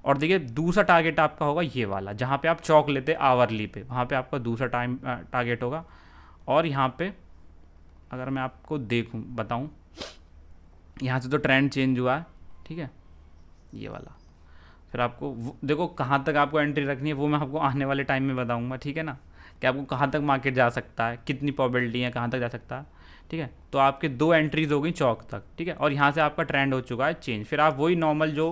और देखिए दूसरा टारगेट आपका होगा ये वाला, जहाँ पे आप चौक लेते आवरली पे, वहाँ पे आपका दूसरा टारगेट होगा। और यहाँ पे अगर मैं आपको बताऊँ, यहाँ से तो ट्रेंड चेंज हुआ है, ठीक है, ये वाला। फिर आपको देखो कहाँ तक आपको एंट्री रखनी है वो मैं आपको आने वाले टाइम में बताऊँगा, ठीक है ना, कि आपको कहाँ तक मार्केट जा सकता है, कितनी प्रोबेबिलिटी है, कहाँ तक जा सकता है, ठीक है। तो आपके 2 एंट्रीज हो गई चौक तक, ठीक है। और यहाँ से आपका ट्रेंड हो चुका है चेंज। फिर आप वही नॉर्मल जो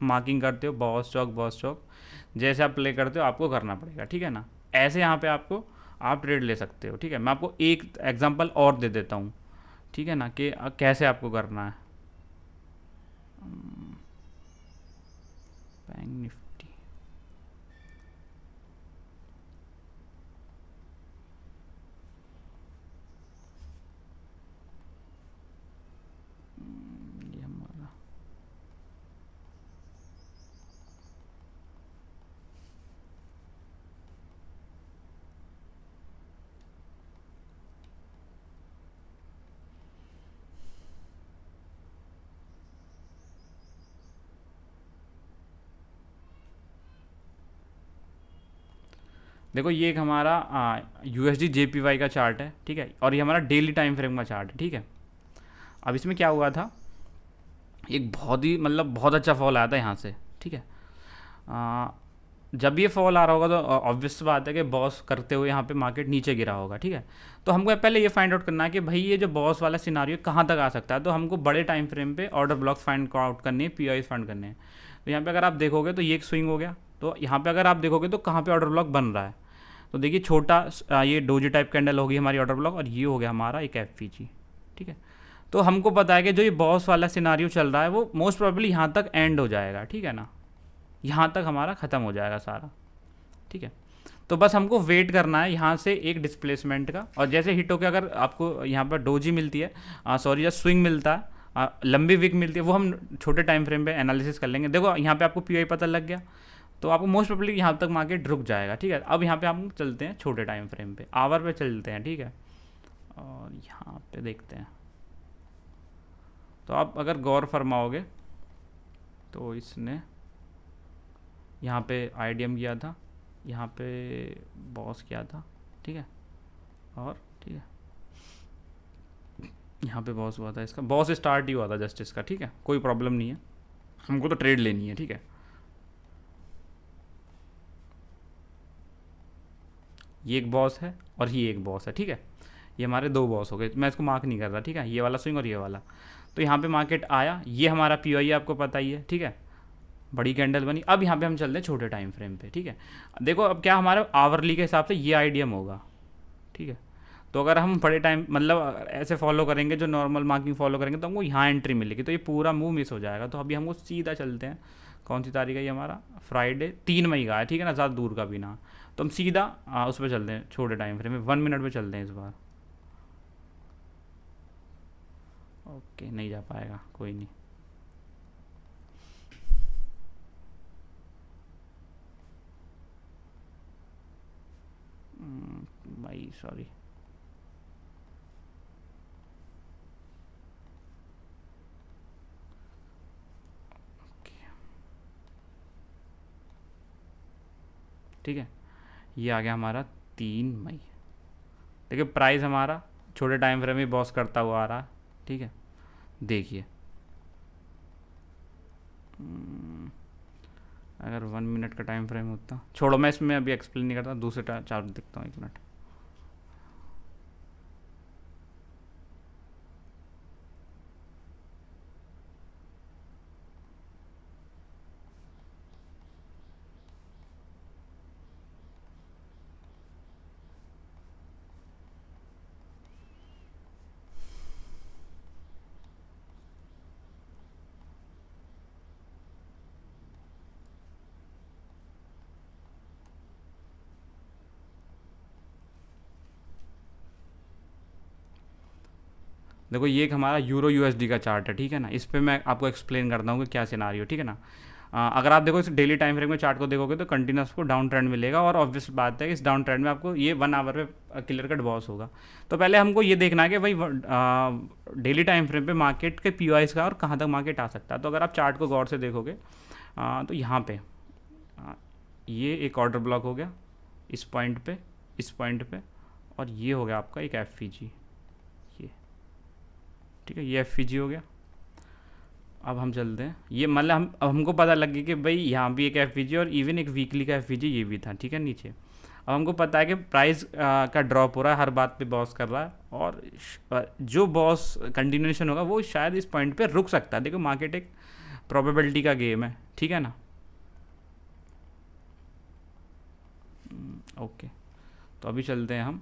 मार्किंग करते हो, बॉस चौक जैसे आप प्ले करते हो आपको करना पड़ेगा, ठीक है ना। ऐसे यहाँ पे आपको आप ट्रेड ले सकते हो, ठीक है। मैं आपको एक एग्जांपल और दे देता हूँ, ठीक है ना, कि कैसे आपको करना है। बैंक निफ्टी, ये हमारा देखो, ये एक हमारा USD JPY का चार्ट है, ठीक है, और ये हमारा डेली टाइम फ्रेम का चार्ट है, ठीक है। अब इसमें क्या हुआ था, एक बहुत ही मतलब बहुत अच्छा फॉल आया था यहाँ से, ठीक है। आ, जब ये फॉल आ रहा होगा तो ऑब्वियस बात है कि बॉस करते हुए यहाँ पे मार्केट नीचे गिरा होगा, ठीक है। तो हमको पहले ये फाइंड आउट करना है कि भाई ये जो बॉस वाला सिनारियो कहाँ तक आ सकता है। तो हमको बड़े टाइम फ्रेम पे ऑर्डर ब्लॉक फाइंड आउट करनी है, POI फाइंड करने हैं। तो यहाँ पे अगर आप देखोगे तो ये एक स्विंग हो गया। तो यहाँ पे अगर आप देखोगे तो कहाँ पे ऑर्डर ब्लॉक बन रहा है, तो देखिए छोटा ये डोजी टाइप कैंडल होगी हमारी ऑर्डर ब्लॉक, और ये हो गया हमारा एक FVG, ठीक है। तो हमको पता है कि जो ये बॉस वाला सिनारियो चल रहा है वो मोस्ट प्रोबेबली यहाँ तक एंड हो जाएगा, ठीक है ना, यहाँ तक हमारा ख़त्म हो जाएगा सारा, ठीक है। तो बस हमको वेट करना है यहाँ से एक डिस्प्लेसमेंट का, और जैसे हिट होकर अगर आपको यहाँ पर डोजी मिलती है, सॉरी या स्विंग मिलता है, लंबी विक मिलती है, वो हम छोटे टाइम फ्रेम पे एनालिसिस कर लेंगे। देखो यहाँ पे आपको POI पता लग गया, तो आपको मोस्ट प्रोबेबली यहाँ तक मार्केट रुक जाएगा, ठीक है। अब यहाँ पे हम चलते हैं छोटे टाइम फ्रेम पे, आवर पे चलते हैं, ठीक है, और यहाँ पे देखते हैं। तो आप अगर गौर फरमाओगे तो इसने यहाँ पे IDM किया था, यहाँ पे बॉस किया था, ठीक है, और ठीक है यहाँ पे बॉस हुआ था, इसका बॉस स्टार्ट ही हुआ था जस्ट इसका, ठीक है, कोई प्रॉब्लम नहीं है, हमको तो ट्रेड लेनी है, ठीक है। ये एक बॉस है और ये एक बॉस है, ठीक है, ये हमारे दो बॉस हो गए, मैं इसको मार्क नहीं कर रहा, ठीक है, ये वाला स्विंग और ये वाला। तो यहाँ पे मार्केट आया, ये हमारा POI आपको पता ही है, ठीक है, बड़ी कैंडल बनी। अब यहाँ पे हम चलते हैं छोटे टाइम फ्रेम पे, ठीक है। देखो अब क्या हमारा आवरली के हिसाब से ये IDM होगा, ठीक है। तो अगर हम बड़े टाइम मतलब ऐसे फॉलो करेंगे, जो नॉर्मल मार्किंग फॉलो करेंगे, तो हमको यहाँ एंट्री मिलेगी, तो ये पूरा मूव मिस हो जाएगा। तो अभी हमको सीधा चलते हैं, कौन सी तारीख है ये हमारा, फ्राइडे 3 मई का है, ठीक है ना, ज़्यादा दूर का भी ना। तो हम सीधा उस पर चलते हैं, छोटे टाइम फ्रेम में 1 मिनट पे चलते हैं इस बार। ओके, नहीं जा पाएगा, कोई नहीं। भाई सॉरी, ठीक है, ये आ गया हमारा 3 मई। देखिए प्राइस हमारा छोटे टाइम फ्रेम में बॉस करता हुआ आ रहा है, ठीक है। देखिए अगर 1 मिनट का टाइम फ्रेम होता, छोड़ो मैं इसमें अभी एक्सप्लेन नहीं करता, दूसरे चार्ट दिखता हूँ, 1 मिनट। देखो ये एक हमारा यूरो USD का चार्ट है, ठीक है ना, इस पर मैं आपको एक्सप्लेन करता हूँ कि क्या सिनारियो, ठीक है ना। अगर आप देखो इस डेली टाइम फ्रेम में चार्ट को देखोगे तो कंटिन्यूस को डाउन ट्रेंड मिलेगा, और ऑब्वियस बात है कि इस डाउन ट्रेंड में आपको ये 1 आवर पे क्लियर कट बॉस होगा। तो पहले हमको ये देखना है कि भाई डेली टाइम फ्रेम पे मार्केट के POIs का और कहाँ तक मार्केट आ सकता है। तो अगर आप चार्ट को गौर से देखोगे तो यहाँ पे ये एक ऑर्डर ब्लॉक हो गया इस पॉइंट पे, इस पॉइंट पे, और ये हो गया आपका एक FVG, ये ठीक है, ये FVG हो गया। अब हम चलते हैं, ये मतलब अब हमको पता लग गया कि भाई यहाँ भी एक FVG और इवन एक वीकली का FVG ये भी था, ठीक है, नीचे। अब हमको पता है कि प्राइस का ड्रॉप हो रहा है, हर बात पे बॉस कर रहा है, और जो बॉस कंटिन्यूएशन होगा वो शायद इस पॉइंट पे रुक सकता है। देखो मार्केट एक प्रोबेबिलिटी का गेम है, ठीक है ना। ओके, तो अभी चलते हैं हम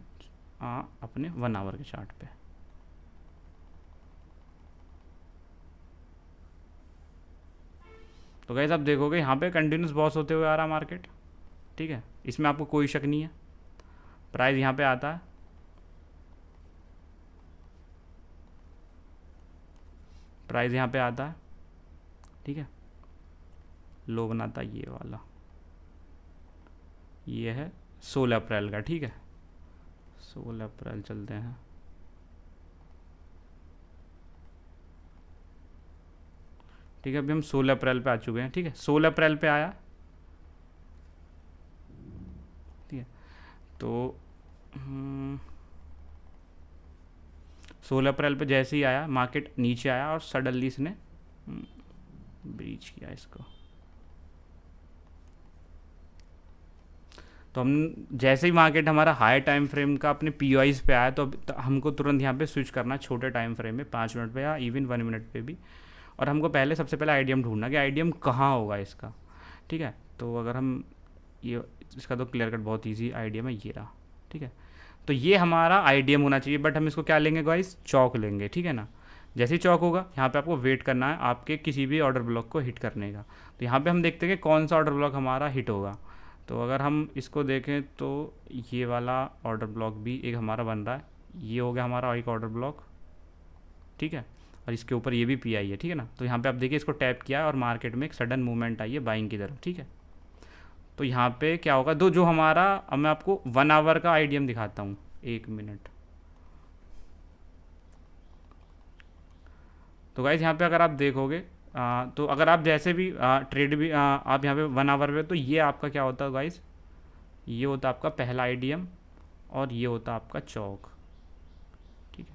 अपने 1 आवर के चार्ट पे। तो गाइस आप देखोगे यहाँ पे कंटिन्यूस बॉस होते हुए आ रहा मार्केट, ठीक है, इसमें आपको कोई शक नहीं है। प्राइस यहाँ पे आता है, प्राइस यहाँ पे आता है, ठीक है, लो बनाता है ये वाला, ये है 16 अप्रैल का, ठीक है, 16 अप्रैल चलते हैं। ठीक है, अभी हम 16 अप्रैल पे आ चुके हैं, ठीक है, 16 अप्रैल पे आया, ठीक है। तो 16 अप्रैल पे जैसे ही आया मार्केट नीचे आया और सडनली इसने ब्रीच किया इसको। तो हम जैसे ही मार्केट हमारा हाई टाइम फ्रेम का अपने पीओआईज पे आया तो हमको तुरंत यहाँ पे स्विच करना छोटे टाइम फ्रेम में, 5 मिनट पे या इवन 1 मिनट पे भी। और हमको पहले सबसे पहले आईडीएम ढूंढना कि आईडीएम कहाँ होगा इसका, ठीक है। तो अगर हम ये इसका तो क्लियर कट बहुत ईजी आईडीएम है, ये रहा, ठीक है। तो ये हमारा आईडीएम होना चाहिए, बट हम इसको क्या लेंगे गाइस, चौक लेंगे, ठीक है ना। जैसे ही चौक होगा यहाँ पे आपको वेट करना है आपके किसी भी ऑर्डर ब्लॉक को हिट करने का। तो यहाँ पे हम देखते हैं कि कौन सा ऑर्डर ब्लॉक हमारा हिट होगा। तो अगर हम इसको देखें तो ये वाला ऑर्डर ब्लॉक भी एक हमारा बन रहा है, ये हो गया हमारा एक ऑर्डर ब्लॉक, ठीक है। और इसके ऊपर ये भी पीआई है, ठीक है ना। तो यहाँ पे आप देखिए इसको टैप किया और मार्केट में एक सडन मूवमेंट आई है बाइंग की तरफ, ठीक है। तो यहाँ पे क्या होगा, जो हमारा, अब मैं आपको 1 आवर का आईडीएम दिखाता हूँ, 1 मिनट। तो गाइज यहाँ पे अगर आप देखोगे तो अगर आप जैसे भी ट्रेड भी आप यहाँ पे 1 आवर पे, तो ये आपका क्या होता है गाइज, ये होता है आपका पहला आईडीएम और ये होता है आपका चौक, ठीक है।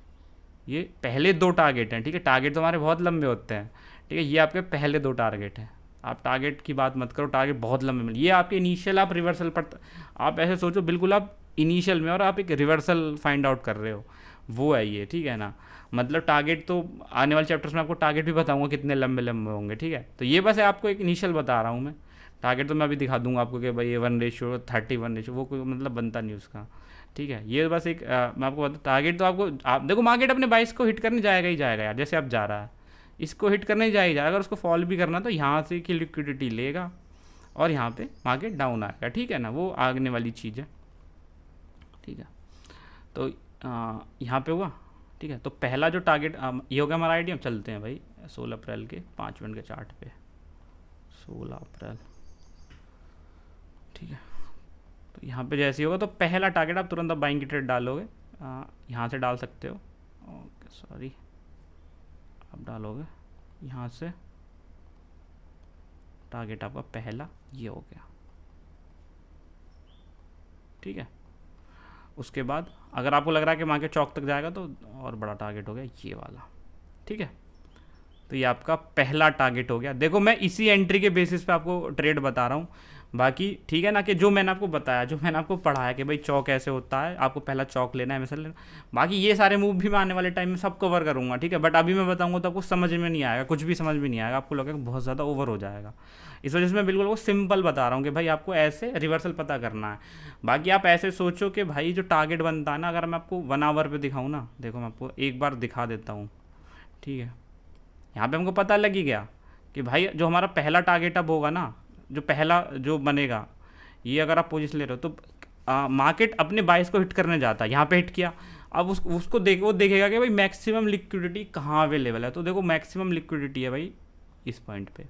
ये पहले 2 टारगेट हैं, ठीक है। टारगेट तो हमारे बहुत लंबे होते हैं, ठीक है। ये आपके पहले 2 टारगेट हैं, आप टारगेट की बात मत करो, टारगेट बहुत लंबे मिले। ये आपके इनिशियल आप रिवर्सल पर, आप ऐसे सोचो बिल्कुल आप इनिशियल में और आप एक रिवर्सल फाइंड आउट कर रहे हो, वो है ये, ठीक है ना। मतलब टारगेट तो आने वाले चैप्टर्स में आपको टारगेट भी बताऊंगा कितने लंबे लंबे होंगे, ठीक है। तो ये बस है आपको एक इनिशियल बता रहा हूँ मैं, टारगेट तो मैं अभी दिखा दूंगा आपको कि भाई ये 1:31 वो कोई मतलब बनता नहीं उसका, ठीक है। ये बस एक मैं आपको बता, टारगेट तो आपको, आप देखो मार्केट अपने 22 को हिट करने जाएगा ही जाएगा यार, जैसे आप जा रहा है इसको हिट करने ही जाएगा। अगर उसको फॉल भी करना तो यहाँ से की लिक्विडिटी लेगा और यहाँ पे मार्केट डाउन आएगा, ठीक है ना, वो आगने वाली चीज़ है, ठीक है। तो यहाँ पे हुआ, ठीक है। तो पहला जो टारगेट ये हो गया हमारा आईडीएम। चलते हैं भाई 16 अप्रैल के 5 मिनट के चार्ट पे, 16 अप्रैल, ठीक है। तो यहाँ पे जैसे ही होगा तो पहला टारगेट आप तुरंत अब बाइंग की ट्रेड डालोगे, यहाँ से डाल सकते हो, ओके सॉरी, आप डालोगे यहाँ से, टारगेट आपका पहला ये हो गया, ठीक है। उसके बाद अगर आपको लग रहा है कि मार्केट चौक तक जाएगा तो और बड़ा टारगेट हो गया ये वाला, ठीक है। तो ये आपका पहला टारगेट हो गया। देखो मैं इसी एंट्री के बेसिस पे आपको ट्रेड बता रहा हूँ, बाकी ठीक है ना, कि जो मैंने आपको बताया, जो मैंने आपको पढ़ाया कि भाई चौक ऐसे होता है, आपको पहला चौक लेना है, मिसल लेना, बाकी ये सारे मूव भी मैं आने वाले टाइम में सब कवर करूँगा, ठीक है। बट अभी मैं बताऊँगा तो आपको समझ में नहीं आएगा, कुछ भी समझ में नहीं आएगा, आपको लगेगा बहुत ज़्यादा ओवर हो जाएगा। इस वजह से मैं बिल्कुल वो सिंपल बता रहा हूँ कि भाई आपको ऐसे रिवर्सल पता करना है। बाकी आप ऐसे सोचो कि भाई जो टारगेट बनता है ना, अगर मैं आपको 1 आवर पे दिखाऊँ ना, देखो मैं आपको एक बार दिखा देता हूँ, ठीक है। यहाँ पे हमको पता लग ही गया कि भाई जो हमारा पहला टारगेट अब होगा ना, जो पहला जो बनेगा, ये अगर आप पोजीशन ले रहे हो तो मार्केट अपने 22 को हिट करने जाता है, यहाँ पे हिट किया, अब उसको वो देखेगा कि भाई मैक्सिमम लिक्विडिटी कहाँ अवेलेबल है। तो देखो मैक्सिमम लिक्विडिटी है भाई इस पॉइंट पे,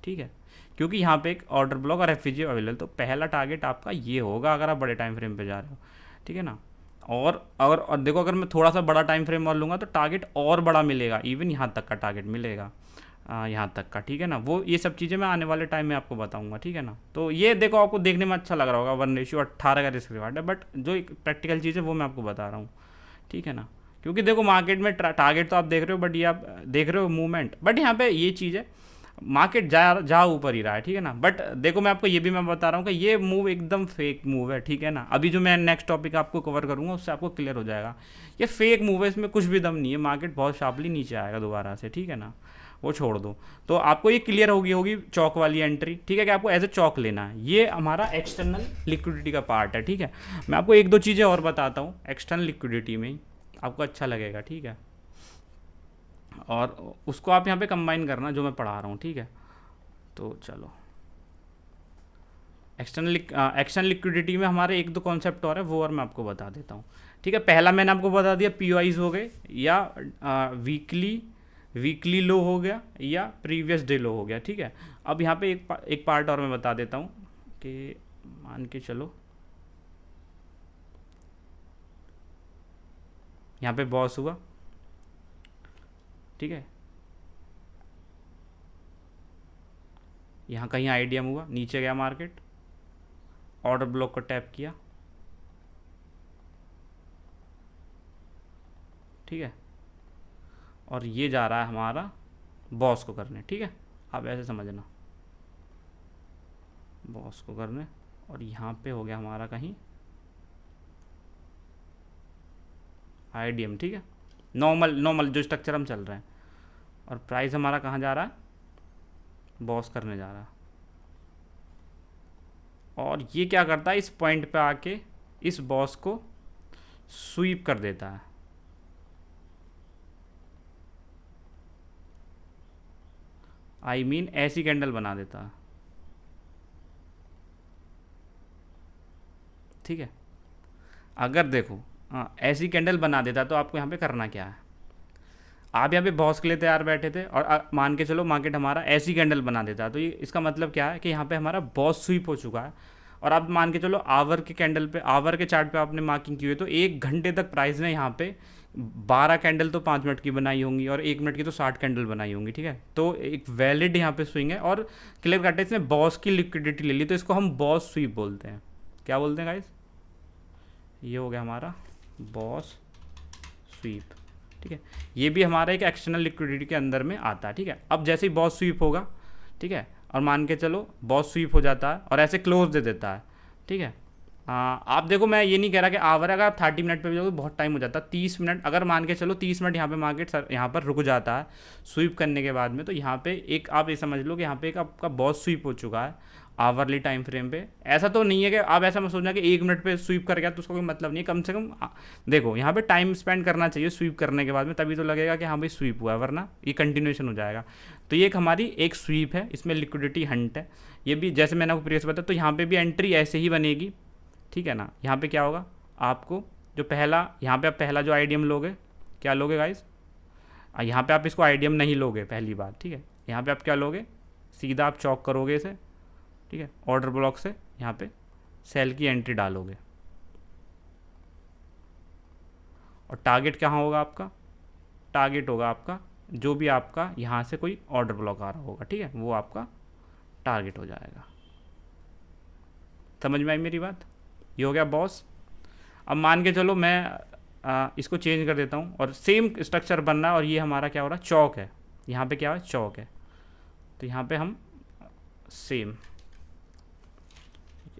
ठीक है, क्योंकि यहाँ पे एक ऑर्डर ब्लॉक और एफपीजी अवेलेबल। तो पहला टारगेट आपका ये होगा अगर आप बड़े टाइम फ्रेम पे जा रहे हो, ठीक है ना। और देखो अगर मैं थोड़ा सा बड़ा टाइम फ्रेम और लूँगा तो टारगेट और बड़ा मिलेगा, इवन यहाँ तक का टारगेट मिलेगा, यहाँ तक का, ठीक है ना। वो ये सब चीज़ें मैं आने वाले टाइम में आपको बताऊंगा, ठीक है ना। तो ये देखो आपको देखने में अच्छा लग रहा होगा 1:18 का रिस्क रिवार्ड है, बट जो एक प्रैक्टिकल चीज़ है वो मैं आपको बता रहा हूँ, ठीक है ना। क्योंकि देखो मार्केट में टारगेट तो आप देख रहे हो, बट ये आप देख रहे हो मूवमेंट, बट यहाँ पे ये चीज़ है मार्केट जा ऊपर ही रहा है, ठीक है ना। बट देखो मैं आपको ये भी मैं बता रहा हूँ कि ये मूव एकदम फेक मूव है, ठीक है ना। अभी जो मैं नेक्स्ट टॉपिक आपको कवर करूँगा उससे आपको क्लियर हो जाएगा। ये फेक मूव है, इसमें कुछ भी दम नहीं है, मार्केट बहुत शार्पली नीचे आएगा दोबारा से, ठीक है ना। वो छोड़ दो। तो आपको ये क्लियर होगी चौक वाली एंट्री, ठीक है, कि आपको एज ए चौक लेना है। ये हमारा एक्सटर्नल लिक्विडिटी का पार्ट है, ठीक है। मैं आपको एक दो चीज़ें और बताता हूँ एक्सटर्नल लिक्विडिटी में ही, आपको अच्छा लगेगा, ठीक है। और उसको आप यहाँ पे कंबाइन करना जो मैं पढ़ा रहा हूँ, ठीक है। तो चलो, एक्सटर्नल लिक्विडिटी में हमारे एक दो कॉन्सेप्ट और है, वो और मैं आपको बता देता हूँ, ठीक है। पहला मैंने आपको बता दिया पीओआईज हो गए, या वीकली लो हो गया, या प्रीवियस डे लो हो गया, ठीक है। अब यहाँ पे एक पार्ट और मैं बता देता हूँ कि मान के चलो यहाँ पे बॉस हुआ, ठीक है, यहाँ कहीं आईडीएम हुआ, नीचे गया मार्केट, ऑर्डर ब्लॉक को टैप किया, ठीक है, और ये जा रहा है हमारा बॉस को करने, ठीक है। आप ऐसे समझना, बॉस को करने, और यहाँ पे हो गया हमारा कहीं आईडीएम, ठीक है, नॉर्मल जो स्ट्रक्चर हम चल रहे हैं। और प्राइस हमारा कहाँ जा रहा है, बॉस करने जा रहा है। और ये क्या करता है, इस पॉइंट पे आके इस बॉस को स्वीप कर देता है, आई मीन ऐसी कैंडल बना देता है, ठीक है। अगर देखो ऐसी कैंडल बना देता तो आपको यहाँ पे करना क्या है, आप यहाँ पे बॉस के लिए तैयार बैठे थे, और मान के चलो मार्केट हमारा ऐसी कैंडल बना देता, तो ये इसका मतलब क्या है कि यहाँ पे हमारा बॉस स्वीप हो चुका है। और आप मान के चलो आवर के कैंडल पे, आवर के चार्ट पे आपने मार्किंग की हुई, तो 1 घंटे तक प्राइस ने यहाँ पे 12 कैंडल तो 5 मिनट की बनाई होंगी, और 1 मिनट की तो 60 कैंडल बनाई होंगी, ठीक है। तो एक वैलिड यहाँ पे स्विंग है, और क्लियर कट है, इसने बॉस की लिक्विडिटी ले ली, तो इसको हम बॉस स्वीप बोलते हैं। क्या बोलते हैं गाइस, ये हो गया हमारा बॉस स्वीप, ठीक है। ये भी हमारा एक एक्सटर्नल लिक्विडिटी के अंदर में आता है, ठीक है। अब जैसे ही बॉस स्वीप होगा, ठीक है, और मान के चलो बॉस स्वीप हो जाता है और ऐसे क्लोज दे देता है, ठीक है। आप देखो, मैं ये नहीं कह रहा कि आवर अगर आप 30 मिनट पे भी जाओगे बहुत टाइम हो जाता है, 30 मिनट, अगर मान के चलो 30 मिनट यहाँ पे मार्केट यहाँ पर रुक जाता है स्वीप करने के बाद में, तो यहाँ पे एक आप ये समझ लो कि यहाँ पे एक आपका बॉस स्वीप हो चुका है आवरली टाइम फ्रेम पे। ऐसा तो नहीं है कि आप ऐसा मत सोचना कि 1 मिनट पे स्वीप कर गया तो उसका कोई मतलब नहीं है, कम से कम देखो यहाँ पे टाइम स्पेंड करना चाहिए स्वीप करने के बाद में, तभी तो लगेगा कि हाँ भाई स्वीप हुआ है, वरना ये कंटिन्यूशन हो जाएगा। तो ये एक हमारी एक स्वीप है, इसमें लिक्विडिटी हंट है। ये भी जैसे मैंने आपको प्रीवियस बताया, तो यहाँ पे भी एंट्री ऐसे ही बनेगी, ठीक है ना। यहाँ पे क्या होगा, आपको जो पहला, यहाँ पे आप पहला जो आईडीएम लोगे, क्या लोगे गाइस, यहाँ पे आप इसको आईडीएम नहीं लोगे पहली बात, ठीक है। यहाँ पे आप क्या लोगे, सीधा आप चॉक करोगे इसे, ठीक है, ऑर्डर ब्लॉक से यहाँ पे सेल की एंट्री डालोगे, और टारगेट कहाँ होगा आपका, टारगेट होगा आपका जो भी आपका यहाँ से कोई ऑर्डर ब्लॉक आ रहा होगा, ठीक है, वो आपका टारगेट हो जाएगा। समझ में आई मेरी बात, ये हो गया बॉस। अब मान के चलो मैं इसको चेंज कर देता हूँ, और सेम स्ट्रक्चर बन रहा है, और ये हमारा क्या हो रहा है, चौक है, यहाँ पे क्या है, चौक है। तो यहाँ पे हम सेम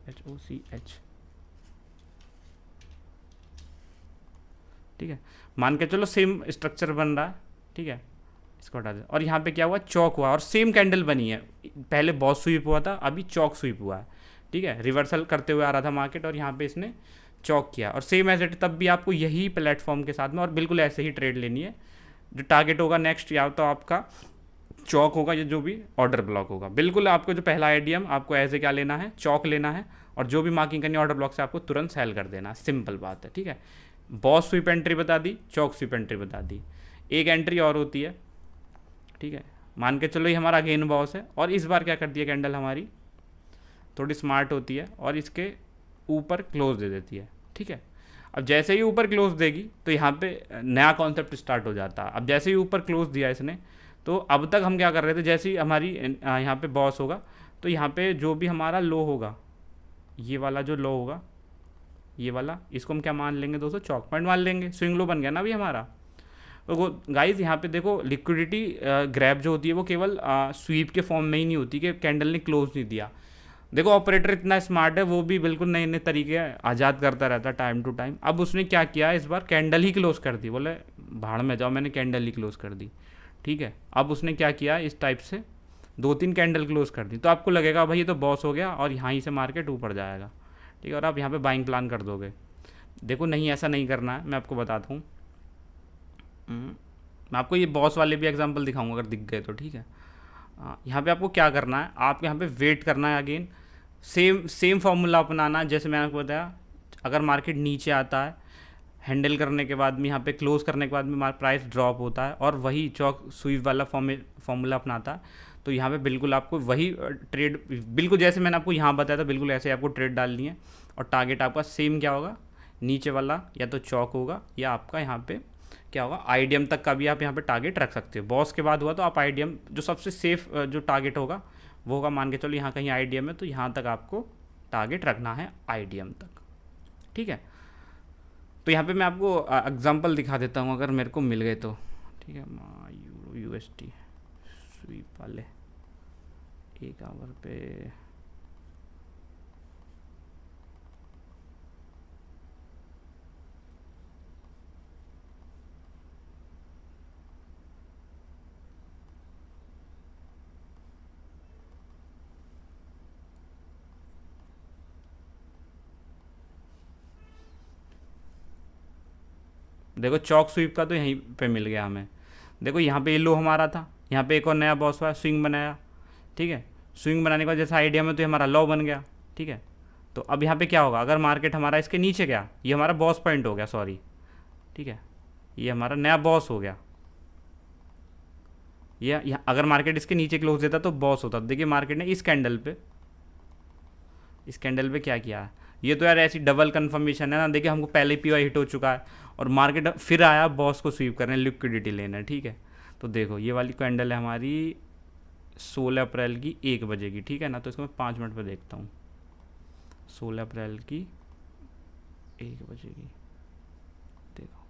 HOCH, ठीक है, मान के चलो सेम स्ट्रक्चर बन रहा है, ठीक है, इसको हटा दे। और यहाँ पे क्या हुआ, चौक हुआ, और सेम कैंडल बनी है, पहले बॉस स्वीप हुआ था, अभी चौक स्वीप हुआ है, ठीक है, रिवर्सल करते हुए आ रहा था मार्केट, और यहाँ पे इसने चौक किया, और सेम एज इट तब भी आपको यही प्लेटफॉर्म के साथ में और बिल्कुल ऐसे ही ट्रेड लेनी है। जो टारगेट होगा नेक्स्ट, या तो आपका चौक होगा, या जो भी ऑर्डर ब्लॉक होगा, बिल्कुल आपको जो पहला आईडीएम आपको ऐसे क्या लेना है, चौक लेना है, और जो भी मार्किंग करनी है ऑर्डर ब्लॉक से आपको तुरंत सेल कर देना, सिंपल बात है, ठीक है। बॉस स्वीप एंट्री बता दी, चौक स्वीप एंट्री बता दी, एक एंट्री और होती है, ठीक है, मान के चलो ये हमारा अगेन बॉस है, और इस बार क्या कर दिया कैंडल हमारी थोड़ी स्मार्ट होती है, और इसके ऊपर क्लोज दे देती है, ठीक है। अब जैसे ही ऊपर क्लोज देगी तो यहाँ पे नया कॉन्सेप्ट स्टार्ट हो जाता है। अब जैसे ही ऊपर क्लोज दिया इसने, तो अब तक हम क्या कर रहे थे, जैसे ही हमारी यहाँ पे बॉस होगा, तो यहाँ पे जो भी हमारा लो होगा, ये वाला जो लो होगा, ये वाला, इसको हम क्या मान लेंगे दोस्तों, चौक पॉइंट मान लेंगे, स्विंग लो बन गया ना अभी हमारा। तो गाइस यहाँ पे देखो लिक्विडिटी ग्रैब जो होती है वो केवल स्वीप के फॉर्म में ही नहीं होती कि कैंडल ने क्लोज नहीं दिया। देखो ऑपरेटर इतना स्मार्ट है, वो भी बिल्कुल नए नए तरीके आज़ाद करता रहता है टाइम टू टाइम। अब उसने क्या किया, इस बार कैंडल ही क्लोज कर दी, बोले भाड़ में जाओ, मैंने कैंडल ही क्लोज कर दी। ठीक है, अब उसने क्या किया, इस टाइप से 2-3 कैंडल क्लोज कर दी, तो आपको लगेगा भाई ये तो बॉस हो गया और यहाँ ही से मार्केट ऊपर जाएगा। ठीक है, और आप यहाँ पे बाइंग प्लान कर दोगे। देखो नहीं, ऐसा नहीं करना है, मैं आपको बताता हूँ। मैं आपको ये बॉस वाले भी एग्जांपल दिखाऊंगा अगर दिख गए तो। ठीक है, यहाँ पे आपको क्या करना है, आप यहाँ पे वेट करना है। अगेन सेम सेम फार्मूला अपनाना है जैसे मैंने आपको बताया। अगर मार्केट नीचे आता है, हैंडल करने के बाद में यहाँ पे क्लोज करने के बाद में प्राइस ड्रॉप होता है और वही चौक स्वीप वाला फॉर्मूला अपनाता है, तो यहाँ पे बिल्कुल आपको वही ट्रेड, बिल्कुल जैसे मैंने आपको यहाँ बताया था, बिल्कुल ऐसे आपको ट्रेड डालनी है। और टारगेट आपका सेम क्या होगा, नीचे वाला या तो चौक होगा या आपका यहाँ पे क्या होगा, आईडीएम तक का भी आप यहाँ पे टारगेट रख सकते हो। बॉस के बाद हुआ तो आप आईडीएम जो सबसे सेफ जो टारगेट होगा वो होगा, मान के चलो यहाँ कहीं आईडीएम है तो यहाँ तक आपको टारगेट रखना है, आईडीएम तक। ठीक है, तो यहाँ पे मैं आपको एग्जांपल दिखा देता हूँ अगर मेरे को मिल गए तो। ठीक है, यूरो यूएसटी स्वीप वाले 1 आवर पे देखो चौक स्वीप का तो यहीं पे मिल गया हमें। देखो यहाँ पे ये लो हमारा था, यहाँ पे एक और नया बॉस हुआ, स्विंग बनाया। ठीक है, स्विंग बनाने के बाद जैसा आइडिया में तो ये हमारा लो बन गया। ठीक है, तो अब यहाँ पे क्या होगा, अगर मार्केट हमारा इसके नीचे गया, ये हमारा बॉस पॉइंट हो गया, सॉरी। ठीक है, ये हमारा नया बॉस हो गया। ये अगर मार्केट इसके नीचे क्लोज देता तो बॉस होता। देखिए मार्केट ने इस कैंडल पे क्या किया है, ये तो यार ऐसी डबल कंफर्मेशन है ना। देखिए हमको पहले पीओआई हिट हो चुका है और मार्केट फिर आया बॉस को स्वीप करने, लिक्विडिटी लेना। ठीक है, तो देखो ये वाली कैंडल है हमारी 16 अप्रैल की 1 बजे की। ठीक है ना, तो इसको मैं 5 मिनट पर देखता हूँ। 16 अप्रैल की 1 बजे की, देखो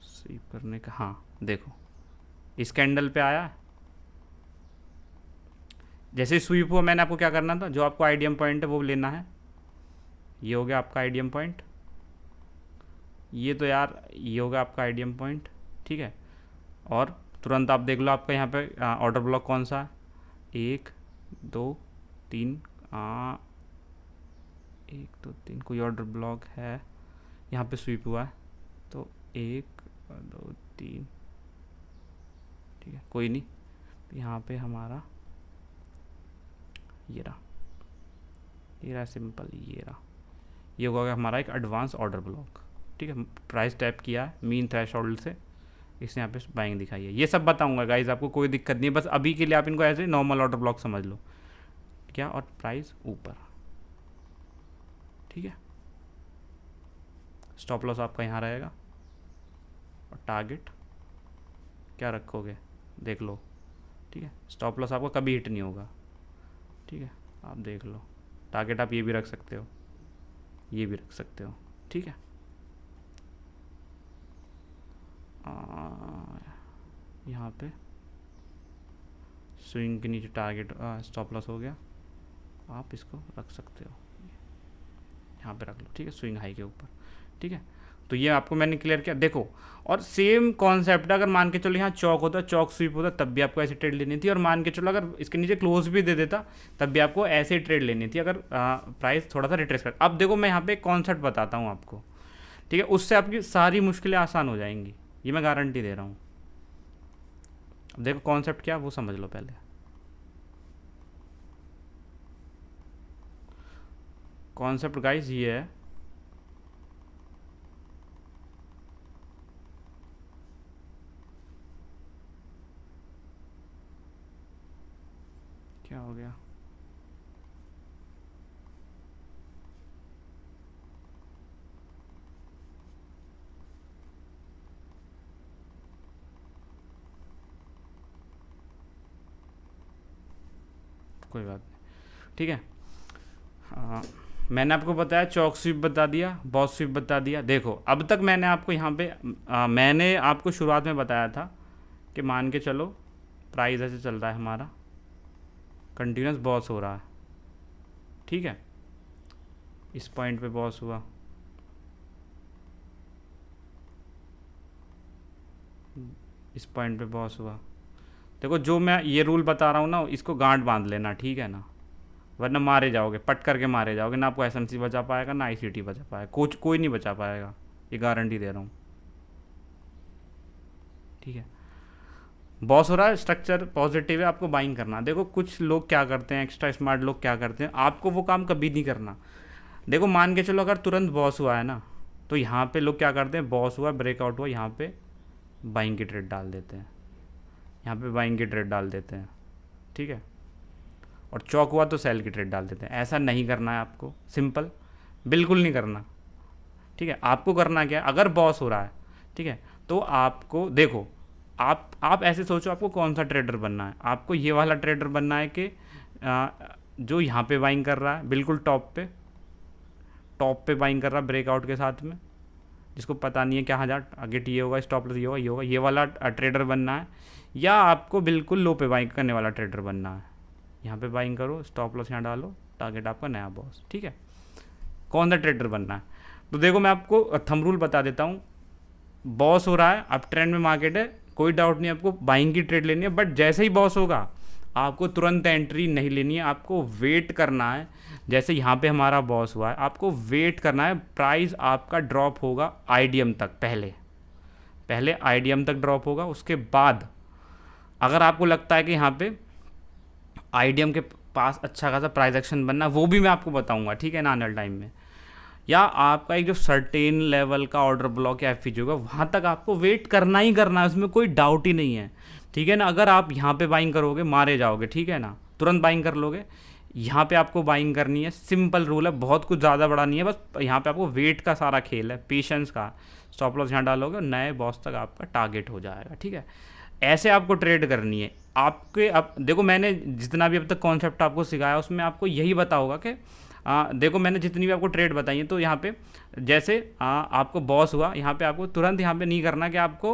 स्वीप करने का, हाँ देखो इस कैंडल पे आया। जैसे स्वीप हुआ मैंने आपको क्या करना था, जो आपको आईडीएम पॉइंट है वो लेना है। ये हो गया आपका आईडीएम पॉइंट, ये तो यार ये होगा आपका आईडीएम पॉइंट। ठीक है, और तुरंत आप देख लो आपका यहाँ पे ऑर्डर ब्लॉक कौन सा है, 1 2 3, 1 2 3 कोई ऑर्डर ब्लॉक है यहाँ पे स्वीप हुआ है, तो 1 2 3। ठीक है, कोई नहीं, यहाँ पे हमारा ये रहा सिंपल, ये रहा, ये होगा हमारा एक एडवांस ऑर्डर ब्लॉक। ठीक है, प्राइस टैप किया है मीन थ्रेशोल्ड से, इसने यहाँ पे बाइंग दिखाई है। ये सब बताऊंगा गाइज, आपको कोई दिक्कत नहीं है, बस अभी के लिए आप इनको ऐसे नॉर्मल ऑर्डर ब्लॉक समझ लो। क्या, और प्राइस ऊपर। ठीक है, स्टॉप लॉस आपका यहाँ रहेगा और टारगेट क्या रखोगे देख लो। ठीक है, स्टॉप लॉस आपका कभी हिट नहीं होगा। ठीक है, आप देख लो, टारगेट आप ये भी रख सकते हो, ये भी रख सकते हो। ठीक है, यहाँ पे स्विंग के नीचे टारगेट स्टॉप लॉस हो गया, आप इसको रख सकते हो, यहाँ पे रख लो। ठीक है, स्विंग हाई के ऊपर। ठीक है, तो ये आपको मैंने क्लियर किया। देखो और सेम कॉन्सेप्ट, अगर मान के चलो यहाँ चौक होता, चौक स्वीप होता, तब भी आपको ऐसी ट्रेड लेनी थी। और मान के चलो अगर इसके नीचे क्लोज भी दे देता तब भी आपको ऐसे ट्रेड लेनी थी, अगर प्राइस थोड़ा सा रिट्रेस कर। अब देखो मैं यहाँ पे एक कॉन्सेप्ट बताता हूँ आपको। ठीक है, उससे आपकी सारी मुश्किलें आसान हो जाएंगी, ये मैं गारंटी दे रहा हूँ। अब देखो कॉन्सेप्ट क्या वो समझ लो पहले। कॉन्सेप्ट गाइस ये है, क्या हो गया, कोई बात नहीं। ठीक है, मैंने आपको बताया चौक स्वीप बता दिया, बॉस स्वीप बता दिया। देखो अब तक मैंने आपको यहाँ पे मैंने आपको शुरुआत में बताया था कि मान के चलो प्राइस ऐसे चल रहा है हमारा, कंटिन्यूस बॉस हो रहा है, ठीक है, इस पॉइंट पे बॉस हुआ, इस पॉइंट पे बॉस हुआ। देखो जो मैं ये रूल बता रहा हूँ ना, इसको गांठ बांध लेना, ठीक है ना, वरना मारे जाओगे, पट करके मारे जाओगे ना। आपको एसएमसी बचा पाएगा ना आईसीटी बचा पाएगा, कोई नहीं बचा पाएगा, ये गारंटी दे रहा हूँ, ठीक है। बॉस हो रहा है, स्ट्रक्चर पॉजिटिव है, आपको बाइंग करना। देखो कुछ लोग क्या करते हैं, एक्स्ट्रा स्मार्ट लोग क्या करते हैं, आपको वो काम कभी नहीं करना। देखो मान के चलो अगर तुरंत बॉस हुआ है ना, तो यहाँ पे लोग क्या करते हैं, बॉस हुआ, ब्रेकआउट हुआ, यहाँ पे बाइंग की ट्रेड डाल देते हैं, यहाँ पे बाइंग की ट्रेड डाल देते हैं, ठीक है, और चौक हुआ तो सेल की ट्रेड डाल देते हैं। ऐसा नहीं करना है आपको, सिंपल, बिल्कुल नहीं करना, ठीक है। आपको करना क्या है, अगर बॉस हो रहा है, ठीक है, तो आपको देखो, आप ऐसे सोचो आपको कौन सा ट्रेडर बनना है। आपको ये वाला ट्रेडर बनना है कि जो यहाँ पे बाइंग कर रहा है, बिल्कुल टॉप पे बाइंग कर रहा है ब्रेकआउट के साथ में, जिसको पता नहीं है क्या हजार आगे टी होगा, स्टॉप लॉस ये होगा, ये होगा, ये वाला ट्रेडर बनना है। या आपको बिल्कुल लो पे बाइंग करने वाला ट्रेडर बनना है, यहाँ पे बाइंग करो, स्टॉप लॉस यहाँ डालो, टारगेट आपका नया बॉस, ठीक है। कौन सा ट्रेडर बनना है, तो देखो मैं आपको थंब रूल बता देता हूँ। बॉस हो रहा है, अब ट्रेंड में मार्केट है, कोई डाउट नहीं, आपको बाइंग की ट्रेड लेनी है, बट जैसे ही बॉस होगा आपको तुरंत एंट्री नहीं लेनी है, आपको वेट करना है। जैसे यहाँ पे हमारा बॉस हुआ है, आपको वेट करना है, प्राइस आपका ड्रॉप होगा आईडीएम तक, पहले आईडीएम तक ड्रॉप होगा, उसके बाद अगर आपको लगता है कि यहाँ पे आईडीएम के पास अच्छा खासा प्राइस एक्शन बनना, वो भी मैं आपको बताऊंगा, ठीक है ना, आने वाले टाइम में। या आपका एक जो सर्टेन लेवल का ऑर्डर ब्लॉक या एफ होगा, वहाँ तक आपको वेट करना ही करना है, उसमें कोई डाउट ही नहीं है, ठीक है ना। अगर आप यहाँ पे बाइंग करोगे मारे जाओगे, ठीक है ना, तुरंत बाइंग कर लोगे। यहाँ पे आपको बाइंग करनी है, सिंपल रूल है, बहुत कुछ ज़्यादा बड़ा नहीं है, बस यहाँ पे आपको वेट का सारा खेल है, पेशेंस का। स्टॉप लॉस यहाँ डालोगे, नए बॉस तक आपका टारगेट हो जाएगा, ठीक है। ऐसे आपको ट्रेड करनी है। आपके अब देखो मैंने जितना भी अब तक कॉन्सेप्ट आपको सिखाया, उसमें आपको यही बता होगा कि देखो मैंने जितनी भी आपको ट्रेड बताई है, तो यहाँ पे जैसे आपको बॉस हुआ, यहाँ पे आपको तुरंत यहाँ पे नहीं करना कि आपको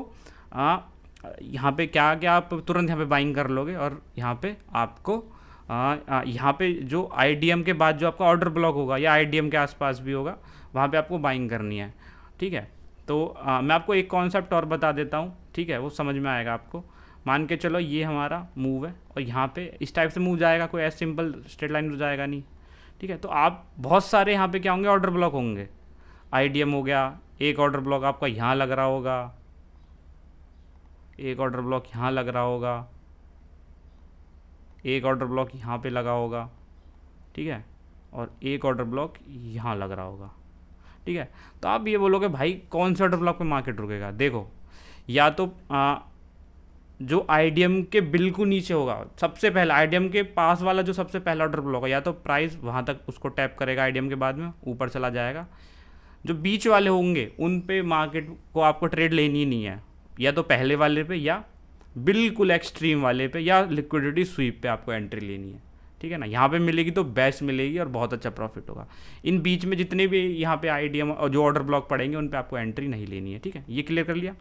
यहाँ पे क्या आप तुरंत यहाँ पे बाइंग कर लोगे, और यहाँ पे आपको यहाँ पे जो आईडीएम के बाद जो आपका ऑर्डर ब्लॉक होगा या आईडीएम के आसपास भी होगा, वहाँ पे आपको बाइंग करनी है, ठीक है। तो मैं आपको एक कॉन्सेप्ट और बता देता हूँ, ठीक है, वो समझ में आएगा आपको। मान के चलो ये हमारा मूव है, और यहाँ पे इस टाइप से मूव जाएगा, कोई ऐसे सिंपल स्ट्रेट लाइन तो जाएगा नहीं, ठीक है। तो आप बहुत सारे यहाँ पे क्या होंगे, ऑर्डर ब्लॉक होंगे। आईडीएम हो गया, एक ऑर्डर ब्लॉक आपका यहाँ लग रहा होगा, एक ऑर्डर ब्लॉक यहाँ लग रहा होगा, एक ऑर्डर ब्लॉक यहाँ पे लगा होगा, ठीक है, और एक ऑर्डर ब्लॉक यहाँ लग रहा होगा, ठीक है। तो आप ये बोलोगे भाई कौन से ऑर्डर ब्लॉक पे मार्केट रुकेगा। देखो या तो जो आईडीएम के बिल्कुल नीचे होगा, सबसे पहला आईडीएम के पास वाला जो सबसे पहला ऑर्डर ब्लॉक है, या तो प्राइस वहाँ तक उसको टैप करेगा आईडीएम के बाद में, ऊपर चला जाएगा। जो बीच वाले होंगे उन पे मार्केट को आपको ट्रेड लेनी ही नहीं है, या तो पहले वाले पे या बिल्कुल एक्सट्रीम वाले पे या लिक्विडिटी स्वीप पे आपको एंट्री लेनी है, ठीक है ना। यहाँ पे मिलेगी तो बेस्ट मिलेगी और बहुत अच्छा प्रॉफिट होगा। इन बीच में जितने भी यहाँ पे आईडीएम और जो ऑर्डर ब्लॉक पड़ेंगे उन पे आपको एंट्री नहीं लेनी है, ठीक है। ये क्लियर कर लिया।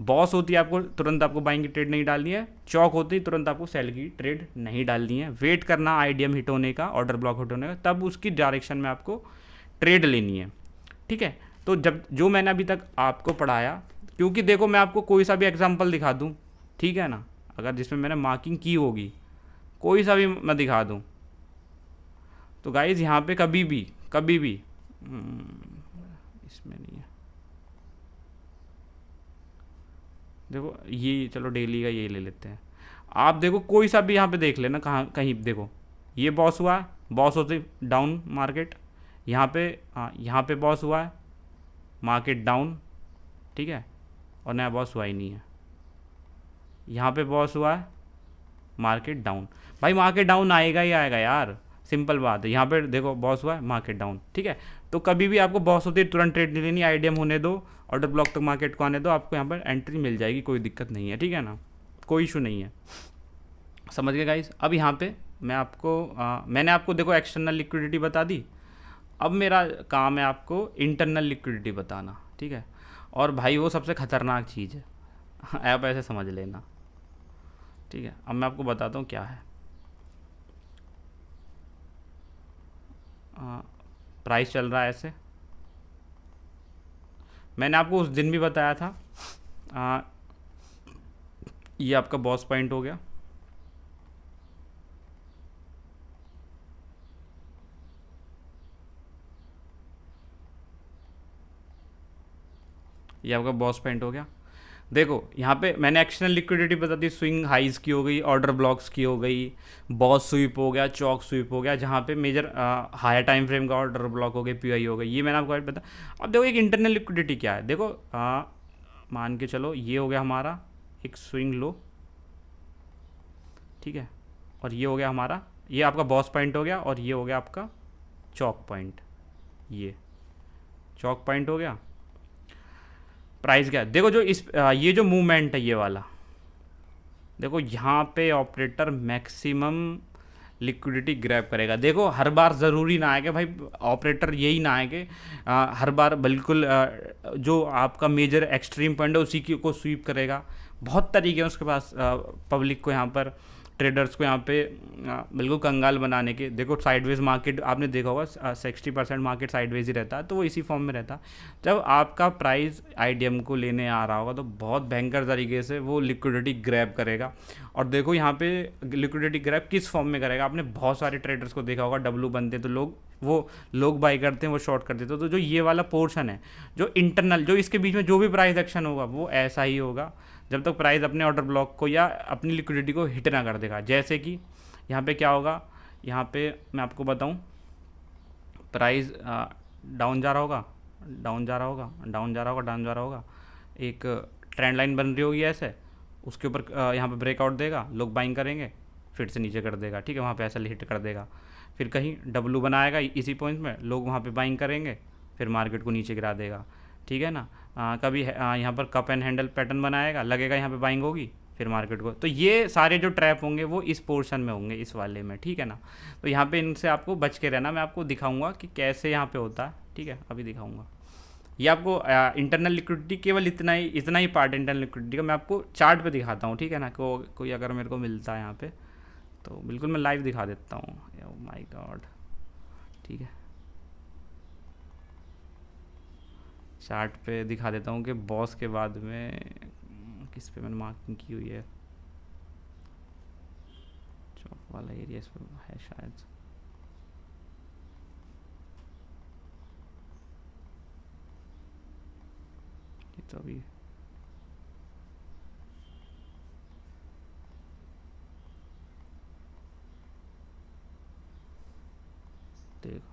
बॉस होती है आपको तुरंत आपको बाइंग की ट्रेड नहीं डालनी है, चौक होती है तुरंत आपको सेल की ट्रेड नहीं डालनी है। वेट करना आईडीएम हिट होने का, ऑर्डर ब्लॉक हिट होने का, तब उसकी डायरेक्शन में आपको ट्रेड लेनी है, ठीक है। तो जब जो मैंने अभी तक आपको पढ़ाया, क्योंकि देखो मैं आपको कोई सा भी एग्जांपल दिखा दूं, ठीक है ना, अगर जिसमें मैंने मार्किंग की होगी, कोई सा भी मैं दिखा दूं, तो गाइज यहाँ पे कभी भी इसमें नहीं है, देखो ये चलो डेली का ये ले लेते हैं। आप देखो कोई सा भी यहाँ पे देख लेना, कहाँ कहीं देखो ये बॉस हुआ है, बॉस होते डाउन मार्केट, यहाँ पे यहाँ पे बॉस हुआ है, मार्केट डाउन, ठीक है, और नया बॉस हुआ ही नहीं है। यहाँ पे बॉस हुआ है, मार्केट डाउन, भाई मार्केट डाउन आएगा ही आएगा यार, सिंपल बात है। यहाँ पे देखो बॉस हुआ है, मार्केट डाउन, ठीक है। तो कभी भी आपको बॉस होती है तुरंत ट्रेड नहीं लेनी, आईडीएम होने दो, ऑर्डर ब्लॉक तक मार्केट को आने दो, आपको यहाँ पर एंट्री मिल जाएगी, कोई दिक्कत नहीं है, ठीक है ना, कोई इशू नहीं है। समझ गए गाइस। अब यहाँ पे मैं आपको मैंने आपको देखो एक्सटर्नल लिक्विडिटी बता दी। अब मेरा काम है आपको इंटरनल लिक्विडिटी बताना, ठीक है। और भाई वो सबसे ख़तरनाक चीज़ है आप ऐसे समझ लेना, ठीक है। अब मैं आपको बताता हूँ क्या है। प्राइस चल रहा है ऐसे, मैंने आपको उस दिन भी बताया था। आ, ये आपका बॉस पॉइंट हो गया, ये आपका बॉस पॉइंट हो गया। देखो यहाँ पे मैंने एक्शनल लिक्विडिटी बता दी, स्विंग हाइज की हो गई, ऑर्डर ब्लॉक्स की हो गई, बॉस स्वीप हो गया, चौक स्वीप हो गया, जहाँ पे मेजर हायर टाइम फ्रेम का ऑर्डर ब्लॉक हो गई, पीआई हो गई, ये मैंने आपको बता। अब देखो एक इंटरनल लिक्विडिटी क्या है, देखो मान के चलो ये हो गया हमारा एक स्विंग लो, ठीक है। और ये हो गया हमारा, ये आपका बॉस पॉइंट हो गया, और ये हो गया आपका चौक पॉइंट, ये चौक पॉइंट हो गया। प्राइस क्या है, देखो जो इस ये जो मूवमेंट है ये वाला, देखो यहाँ पे ऑपरेटर मैक्सिमम लिक्विडिटी ग्रैब करेगा। देखो हर बार ज़रूरी ना है कि भाई ऑपरेटर यही ना है कि हर बार बिल्कुल जो आपका मेजर एक्सट्रीम पॉइंट है उसी की को स्वीप करेगा। बहुत तरीके हैं उसके पास पब्लिक को यहाँ पर, ट्रेडर्स को यहाँ पे बिल्कुल कंगाल बनाने के। देखो साइडवेज मार्केट आपने देखा होगा, 60% मार्केट साइडवेज ही रहता है, तो वो इसी फॉर्म में रहता है। जब आपका प्राइस आईडीएम को लेने आ रहा होगा तो बहुत भयंकर तरीके से वो लिक्विडिटी ग्रैब करेगा। और देखो यहाँ पे लिक्विडिटी ग्रैब किस फॉर्म में करेगा, आपने बहुत सारे ट्रेडर्स को देखा होगा, डब्लू बनते तो लोग बाई करते हैं, वो शॉर्ट कर देते हैं। तो जो ये वाला पोर्शन है, जो इंटरनल, जो इसके बीच में जो भी प्राइस एक्शन होगा वो ऐसा ही होगा जब तक प्राइस अपने ऑर्डर ब्लॉक को या अपनी लिक्विडिटी को हिट ना कर देगा। जैसे कि यहाँ पे क्या होगा, यहाँ पे मैं आपको बताऊँ, प्राइस डाउन जा रहा होगा, डाउन जा रहा होगा, डाउन जा रहा होगा, डाउन जा रहा होगा, एक ट्रेंड लाइन बन रही होगी ऐसे, उसके ऊपर यहाँ पे ब्रेकआउट देगा, लोग बाइंग करेंगे, फिर से नीचे कर देगा, ठीक है, वहाँ पे ऐसा हिट कर देगा। फिर कहीं डब्लू बनाएगा इसी पॉइंट में, लोग वहाँ पे बाइंग करेंगे, फिर मार्केट को नीचे गिरा देगा, ठीक है ना। कभी यहाँ पर कप एंड हैंडल पैटर्न बनाएगा, लगेगा यहाँ पे बाइंग होगी, फिर मार्केट को। तो ये सारे जो ट्रैप होंगे वो इस पोर्शन में होंगे, इस वाले में, ठीक है ना। तो यहाँ पे इनसे आपको बच के रहना, मैं आपको दिखाऊंगा कि कैसे यहाँ पे होता है, ठीक है, अभी दिखाऊंगा। ये आपको इंटरनल लिक्विडिटी केवल इतना ही पार्ट इंटरनल लिक्विडिटी का मैं आपको चार्ट पे दिखाता हूँ, ठीक है ना। कोई अगर मेरे को मिलता है यहाँ पे तो बिल्कुल मैं लाइव दिखा देता हूँ। ओह माय गॉड, ठीक है, चार्ट पे दिखा देता हूँ कि बॉस के बाद में किस पे मैंने मार्किंग की हुई है। चौक वाला एरिया इस पर है शायद, ये तो अभी देखो,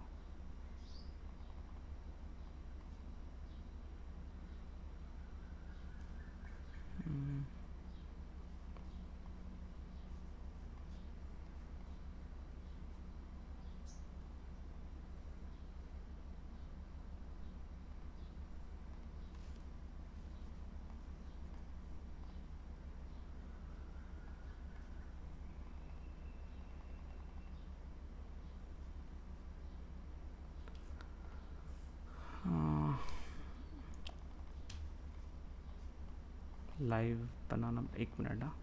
लाइव बनाना, एक मिनट, हाँ,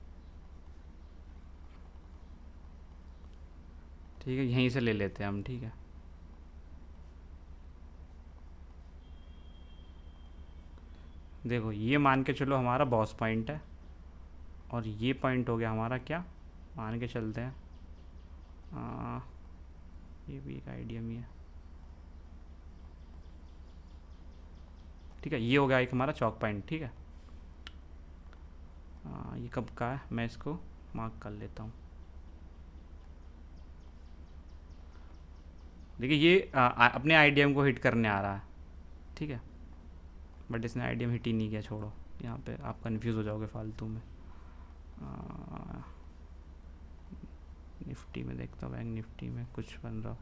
ठीक है, यहीं से ले लेते हैं हम, ठीक है। देखो ये मान के चलो हमारा बॉस पॉइंट है, और ये पॉइंट हो गया हमारा क्या, मान के चलते हैं ये भी एक आइडिया ही है, ठीक है। ये हो गया एक हमारा चौक पॉइंट, ठीक है। ये कब का है, मैं इसको मार्क कर लेता हूँ। देखिए ये अपने आईडीएम को हिट करने आ रहा है, ठीक है, बट इसने आईडीएम हिट ही नहीं किया, छोड़ो, यहाँ पे आप कंफ्यूज हो जाओगे फालतू में। निफ्टी में देखता हूँ, बैंक निफ्टी में कुछ बन रहा।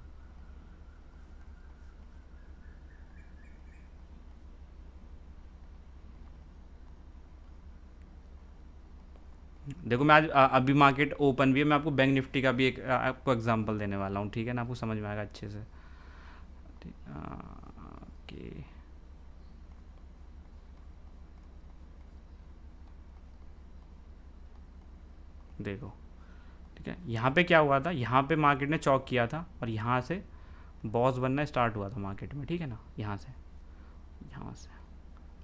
देखो मैं आज अभी मार्केट ओपन भी है, मैं आपको बैंक निफ्टी का भी एक आपको एग्जांपल देने वाला हूँ, ठीक है ना, आपको समझ में आएगा अच्छे से। ओके, देखो ठीक है, यहाँ पे क्या हुआ था, यहाँ पे मार्केट ने चौक किया था और यहाँ से बॉस बनना स्टार्ट हुआ था मार्केट में, ठीक है ना, यहाँ से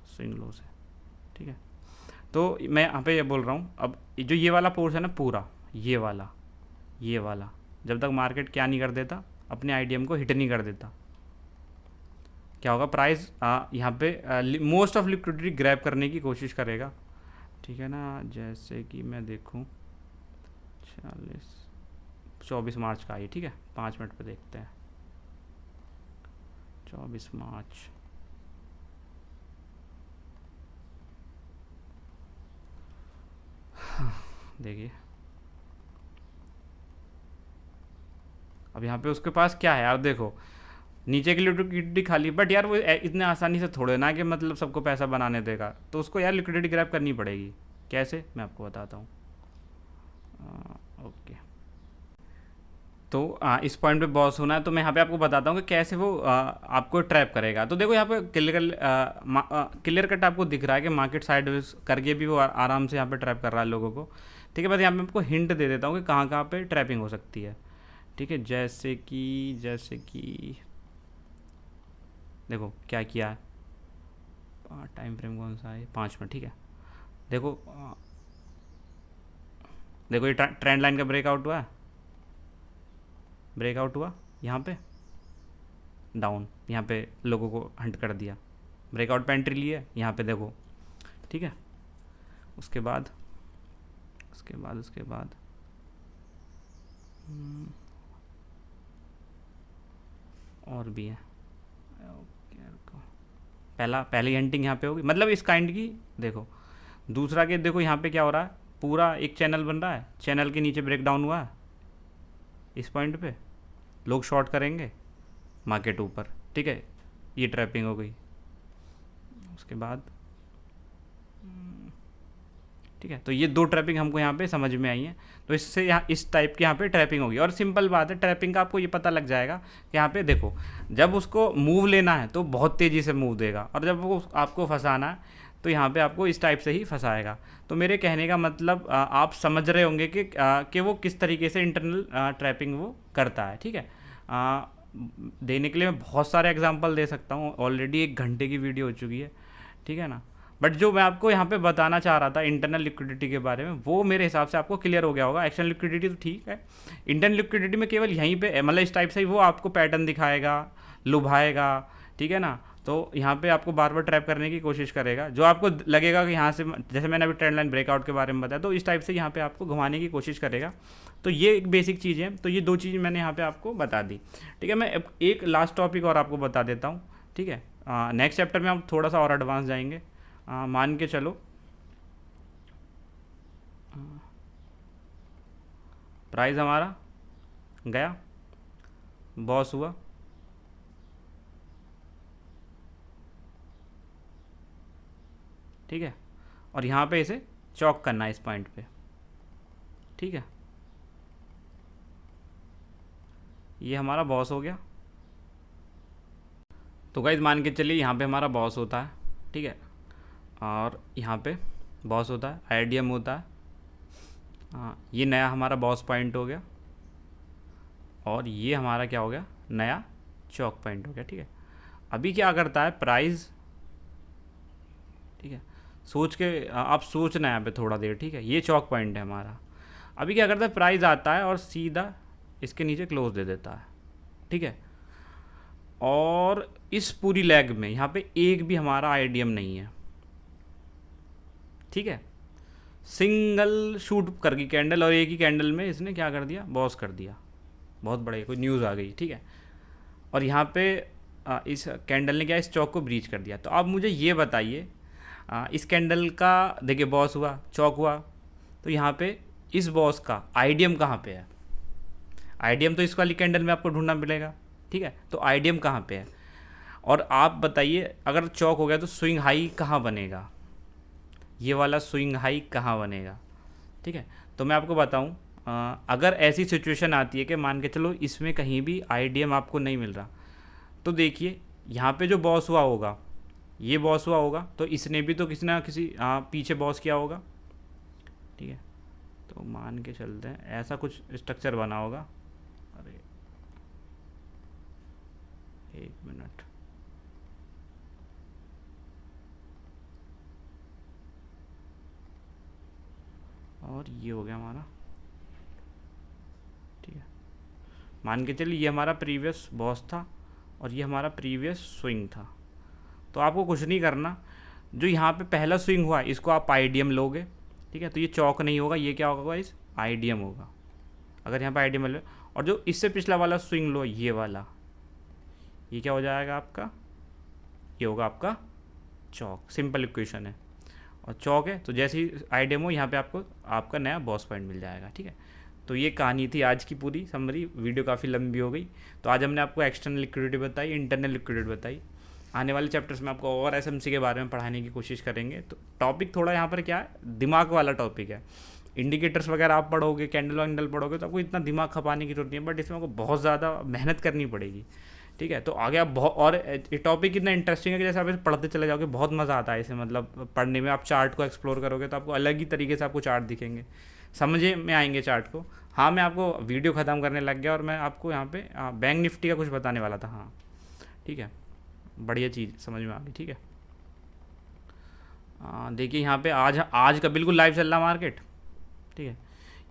स्विंग लो से, ठीक है। तो मैं यहाँ पे ये बोल रहा हूँ, अब जो ये वाला पोर्शन है ना पूरा, ये वाला जब तक मार्केट क्या नहीं कर देता, अपने आईडीएम को हिट नहीं कर देता, क्या होगा, प्राइस यहाँ पे मोस्ट ऑफ लिक्विडिटी ग्रैब करने की कोशिश करेगा, ठीक है ना। जैसे कि मैं देखूँ 24 मार्च का आई, ठीक है, 5 मिनट पे देखते हैं, 24 मार्च, देखिए अब यहाँ पे उसके पास क्या है यार, देखो नीचे की लिक्विडिटी खाली, बट यार वो इतने आसानी से थोड़े ना कि मतलब सबको पैसा बनाने देगा, तो उसको यार लिक्विडिटी ग्रैब करनी पड़ेगी। कैसे, मैं आपको बताता हूँ। ओके, तो इस पॉइंट पे बॉस होना है, तो मैं यहाँ पे आपको बताता हूँ कि कैसे वो आपको ट्रैप करेगा। तो देखो यहाँ पे क्लियर कट आपको दिख रहा है कि मार्केट साइडवेज करके भी वो आराम से यहाँ पे ट्रैप कर रहा है लोगों को, ठीक है। बस यहाँ पे आपको हिंट दे देता हूँ कि कहाँ कहाँ पे ट्रैपिंग हो सकती है, ठीक है। जैसे कि देखो क्या किया है, टाइम फ्रेम कौन सा है, 5 मिनट, ठीक है। देखो देखो ये ट्रेंड लाइन का ब्रेकआउट हुआ यहाँ पे डाउन, यहाँ पे लोगों को हंट कर दिया, ब्रेकआउट पे एंट्री लिए यहाँ पे देखो, ठीक है। उसके बाद और भी है, पहली हंटिंग यहाँ पे होगी, मतलब इस काइंड की। देखो दूसरा के, देखो यहाँ पे क्या हो रहा है, पूरा एक चैनल बन रहा है, चैनल के नीचे ब्रेक डाउन हुआ है, इस पॉइंट पे लोग शॉर्ट करेंगे, मार्केट ऊपर, ठीक है, ये ट्रैपिंग हो गई। उसके बाद ठीक है, तो ये दो ट्रैपिंग हमको यहाँ पे समझ में आई है। तो इससे यहाँ इस टाइप की यहाँ पे ट्रैपिंग होगी, और सिंपल बात है, ट्रैपिंग का आपको ये पता लग जाएगा कि यहाँ पे देखो, जब उसको मूव लेना है तो बहुत तेज़ी से मूव देगा, और जब वो आपको फंसाना है तो यहाँ पे आपको इस टाइप से ही फंसाएगा। तो मेरे कहने का मतलब आप समझ रहे होंगे कि वो किस तरीके से इंटरनल ट्रैपिंग वो करता है, ठीक है। देने के लिए मैं बहुत सारे एग्जांपल दे सकता हूँ, ऑलरेडी 1 घंटे की वीडियो हो चुकी है, ठीक है ना। बट जो मैं आपको यहाँ पे बताना चाह रहा था इंटरनल लिक्विडिटी के बारे में, वो मेरे हिसाब से आपको क्लियर हो गया होगा। एक्सटर्नल लिक्विडिटी तो ठीक है, इंटरनल लिक्विडिटी में केवल यहीं पे मतलब इस टाइप से ही वो आपको पैटर्न दिखाएगा, लुभाएगा, ठीक है ना। तो यहाँ पे आपको बार बार ट्रैप करने की कोशिश करेगा, जो आपको लगेगा कि यहाँ से, जैसे मैंने अभी ट्रेंड लाइन ब्रेकआउट के बारे में बताया, तो इस टाइप से यहाँ पे आपको घुमाने की कोशिश करेगा। तो ये एक बेसिक चीज़ है, तो ये 2 चीज़ मैंने यहाँ पे आपको बता दी, ठीक है। मैं एक लास्ट टॉपिक और आपको बता देता हूँ, ठीक है। नेक्स्ट चैप्टर में हम थोड़ा सा और एडवांस जाएंगे। मान के चलो प्राइस हमारा गया, बॉस हुआ, ठीक है, और यहाँ पे इसे चॉक करना है इस पॉइंट पे, ठीक है। ये हमारा बॉस हो गया। तो गाइस मान के चलिए यहाँ पे हमारा बॉस होता है, ठीक है, और यहाँ पे बॉस होता है, आईडीएम होता है। ये नया हमारा बॉस पॉइंट हो गया, और ये हमारा क्या हो गया, नया चॉक पॉइंट हो गया, ठीक है। अभी क्या करता है प्राइस, ठीक है, सोच के आप सोचना है यहाँ पे थोड़ा देर, ठीक है। ये चॉक पॉइंट है हमारा। अभी क्या करता है, प्राइस आता है और सीधा इसके नीचे क्लोज दे देता है, ठीक है। और इस पूरी लेग में यहाँ पे एक भी हमारा आईडीएम नहीं है, ठीक है। सिंगल शूट कर गई कैंडल, और एक ही कैंडल में इसने क्या कर दिया, बॉस कर दिया, बहुत बड़ी कोई न्यूज़ आ गई, ठीक है। और यहाँ पे इस कैंडल ने क्या, इस चौक को ब्रीच कर दिया। तो अब मुझे ये बताइए, इस कैंडल का देखिए बॉस हुआ, चौक हुआ, तो यहाँ पे इस बॉस का आईडीएम कहाँ पे है। आईडीएम तो इस वाली कैंडल में आपको ढूंढना मिलेगा, ठीक है। तो आईडीएम कहाँ पे है, और आप बताइए अगर चौक हो गया तो स्विंग हाई कहाँ बनेगा, ये वाला स्विंग हाई कहाँ बनेगा, ठीक है। तो मैं आपको बताऊं, अगर ऐसी सिचुएशन आती है कि मान के चलो इसमें कहीं भी आईडीएम आपको नहीं मिल रहा, तो देखिए यहाँ पे जो बॉस हुआ होगा, ये बॉस हुआ होगा, तो इसने भी तो किसी ना किसी पीछे बॉस किया होगा, ठीक है। तो मान के चलते हैं ऐसा कुछ स्ट्रक्चर बना होगा। अरे एक मिनट, और ये हो गया हमारा, ठीक है। मान के चलिए ये हमारा प्रीवियस बॉस था और ये हमारा प्रीवियस स्विंग था। तो आपको कुछ नहीं करना, जो यहाँ पे पहला स्विंग हुआ इसको आप आईडीएम लोगे, ठीक है। तो ये चौक नहीं होगा, ये क्या होगा इस आईडीएम होगा, अगर यहाँ पे आईडीएम लो। और जो इससे पिछला वाला स्विंग लो, ये वाला, ये क्या हो जाएगा आपका, ये होगा आपका चौक। सिंपल इक्वेशन है, और चौक है तो जैसे ही आईडीएम हो यहाँ पे आपको आपका नया बॉस पॉइंट मिल जाएगा, ठीक है। तो ये कहानी थी आज की पूरी समरी, वीडियो काफ़ी लंबी हो गई। तो आज हमने आपको एक्सटर्नल लिक्विडिटी बताई, इंटरनल लिक्विडिटी बताई। आने वाले चैप्टर्स में आपको और एसएमसी के बारे में पढ़ाने की कोशिश करेंगे। तो टॉपिक थोड़ा यहाँ पर क्या है, दिमाग वाला टॉपिक है। इंडिकेटर्स वगैरह आप पढ़ोगे, कैंडल वैंडल पढ़ोगे, तो आपको इतना दिमाग खपाने की जरूरत नहीं है, बट इसमें आपको बहुत ज़्यादा मेहनत करनी पड़ेगी, ठीक है। तो आगे आप बहुत, और ये टॉपिक इतना इंटरेस्टिंग है कि जैसे आप इसे पढ़ते चले जाओगे बहुत मज़ा आता है इसे, मतलब पढ़ने में। आप चार्ट को एक्सप्लोर करोगे तो आपको अलग ही तरीके से आपको चार्ट दिखेंगे, समझे में आएंगे चार्ट को। हाँ, मैं आपको वीडियो ख़त्म करने लग गया और मैं आपको यहाँ पे बैंक निफ्टी का कुछ बताने वाला था, हाँ ठीक है, बढ़िया चीज़ समझ में आ गई, ठीक है। देखिए यहाँ पे आज का बिल्कुल लाइव चल रहा मार्केट, ठीक है।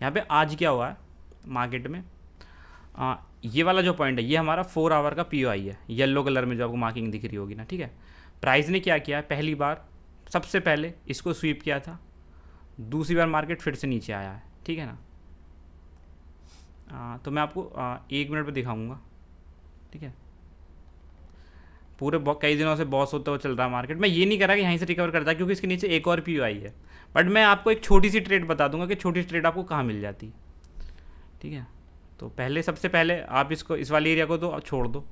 यहाँ पे आज क्या हुआ है मार्केट में, ये वाला जो पॉइंट है ये हमारा 4 आवर का पीओआई है, येलो कलर में जो आपको मार्किंग दिख रही होगी ना, ठीक है। प्राइस ने क्या किया है, पहली बार सबसे पहले इसको स्वीप किया था, दूसरी बार मार्केट फिर से नीचे आया है, ठीक है ना। तो मैं आपको 1 मिनट पर दिखाऊंगा, ठीक है। पूरे कई दिनों से बॉस होता हुआ चल रहा है मार्केट। मैं ये नहीं कह रहा कि यहीं से रिकवर करता है, क्योंकि इसके नीचे एक और पीओआई है, बट मैं आपको एक छोटी सी ट्रेड बता दूंगा कि छोटी सी ट्रेड आपको कहाँ मिल जाती, ठीक है। तो पहले, सबसे पहले आप इसको, इस वाले एरिया को तो छोड़ दो,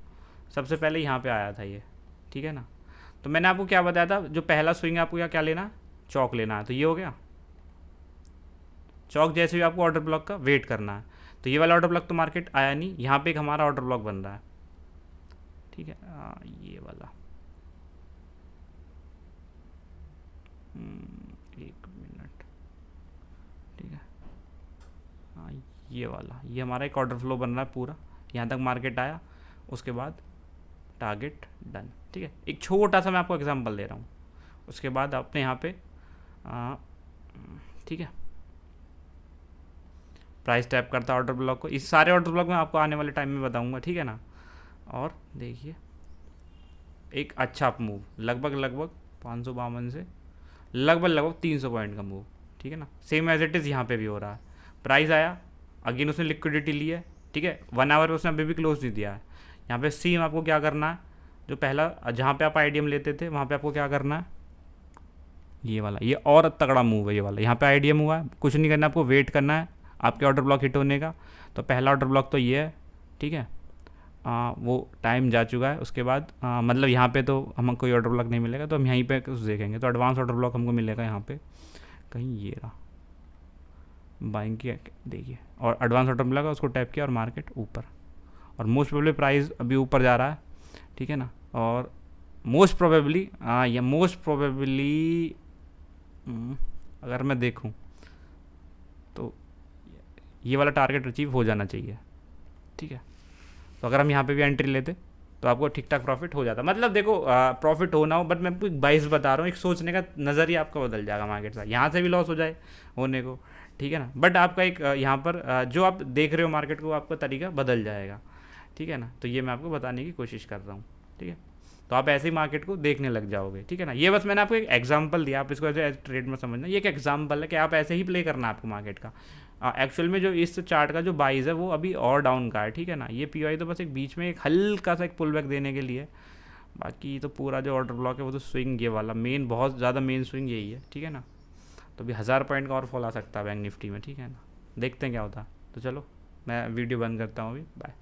सबसे पहले यहाँ पे आया था ये, ठीक है ना। तो मैंने आपको क्या बताया था, जो पहला स्विंग है आपको क्या लेना है, चौक लेना है। तो ये हो गया चौक, जैसे भी आपको ऑर्डर ब्लॉक का वेट करना है। तो ये वाला ऑर्डर ब्लॉक तो मार्केट आया नहीं, यहाँ पे एक हमारा ऑर्डर ब्लॉक बन रहा है, ठीक है। ये वाला, एक मिनट, ठीक है। ये वाला, ये हमारा एक ऑर्डर फ्लो बन रहा है पूरा, यहाँ तक मार्केट आया, उसके बाद टारगेट डन, ठीक है। एक छोटा सा मैं आपको एग्जांपल दे रहा हूँ, उसके बाद आपने यहाँ पे ठीक है, प्राइस टैप करता ऑर्डर ब्लॉक को। इस सारे ऑर्डर ब्लॉक में आपको आने वाले टाइम में बताऊंगा, ठीक है ना। और देखिए एक अच्छा अप मूव, लगभग 552 से लगभग 300 पॉइंट का मूव, ठीक है ना। सेम एज इट इज़ यहाँ पे भी हो रहा है। प्राइस आया, अगेन उसने लिक्विडिटी ली है, ठीक है। 1 आवर पे उसने अभी भी क्लोज नहीं दिया है। यहाँ पे सेम आपको क्या करना है, जो पहला जहाँ पे आप आईडीएम लेते थे वहाँ पे आपको क्या करना है, ये वाला, ये और तगड़ा मूव है ये वाला। यहाँ पे आईडीएम हुआ है, कुछ नहीं करना, आपको वेट करना है आपके ऑर्डर ब्लॉक हिट होने का। तो पहला ऑर्डर ब्लॉक तो ये है, ठीक है। वो टाइम जा चुका है, उसके बाद मतलब यहाँ पे तो हमें कोई ऑर्डर ब्लॉक नहीं मिलेगा, तो हम यहीं पे कुछ देखेंगे। तो एडवांस ऑर्डर ब्लॉक हमको मिलेगा यहाँ पे कहीं, ये रहा बाइंग की, देखिए, और एडवांस ऑर्डर ब्लॉक है, उसको टैप किया और मार्केट ऊपर, और मोस्ट प्रोबेबली प्राइस अभी ऊपर जा रहा है, ठीक है ना। और मोस्ट प्रोबेबली अगर मैं देखूँ तो ये वाला टारगेट अचीव हो जाना चाहिए, ठीक है। तो अगर हम यहाँ पे भी एंट्री लेते तो आपको ठीक ठाक प्रॉफिट हो जाता। मतलब देखो प्रॉफिट हो ना हो, बट मैं आपको एक 22 बता रहा हूँ, एक सोचने का नज़रिया आपका बदल जाएगा मार्केट से। यहाँ से भी लॉस हो जाए होने को, ठीक है ना, बट आपका एक यहाँ पर जो आप देख रहे हो मार्केट को, आपका तरीका बदल जाएगा, ठीक है ना। तो ये मैं आपको बताने की कोशिश कर रहा हूँ, ठीक है। तो आप ऐसे ही मार्केट को देखने लग जाओगे, ठीक है ना। ये बस मैंने आपको एक एग्जांपल दिया, आप इसको ऐसे ट्रेड में समझना, ये एक एग्जांपल है कि आप ऐसे ही प्ले करना है आपको मार्केट का। एक्चुअल में जो इस चार्ट का जो बाइज है वो अभी और डाउन का है, ठीक है ना। ये पीओआई तो बस एक बीच में एक हल्का सा एक पुल बैक देने के लिए, बाकी तो पूरा जो ऑर्डर ब्लॉक है वो तो स्विंग ये वाला मेन, बहुत ज़्यादा मेन स्विंग यही है, ठीक है ना। तो अभी 1000 पॉइंट का और फॉल आ सकता है बैंक निफ्टी में, ठीक है ना। देखते हैं क्या होता है। तो चलो मैं वीडियो बंद करता हूँ अभी, बाय।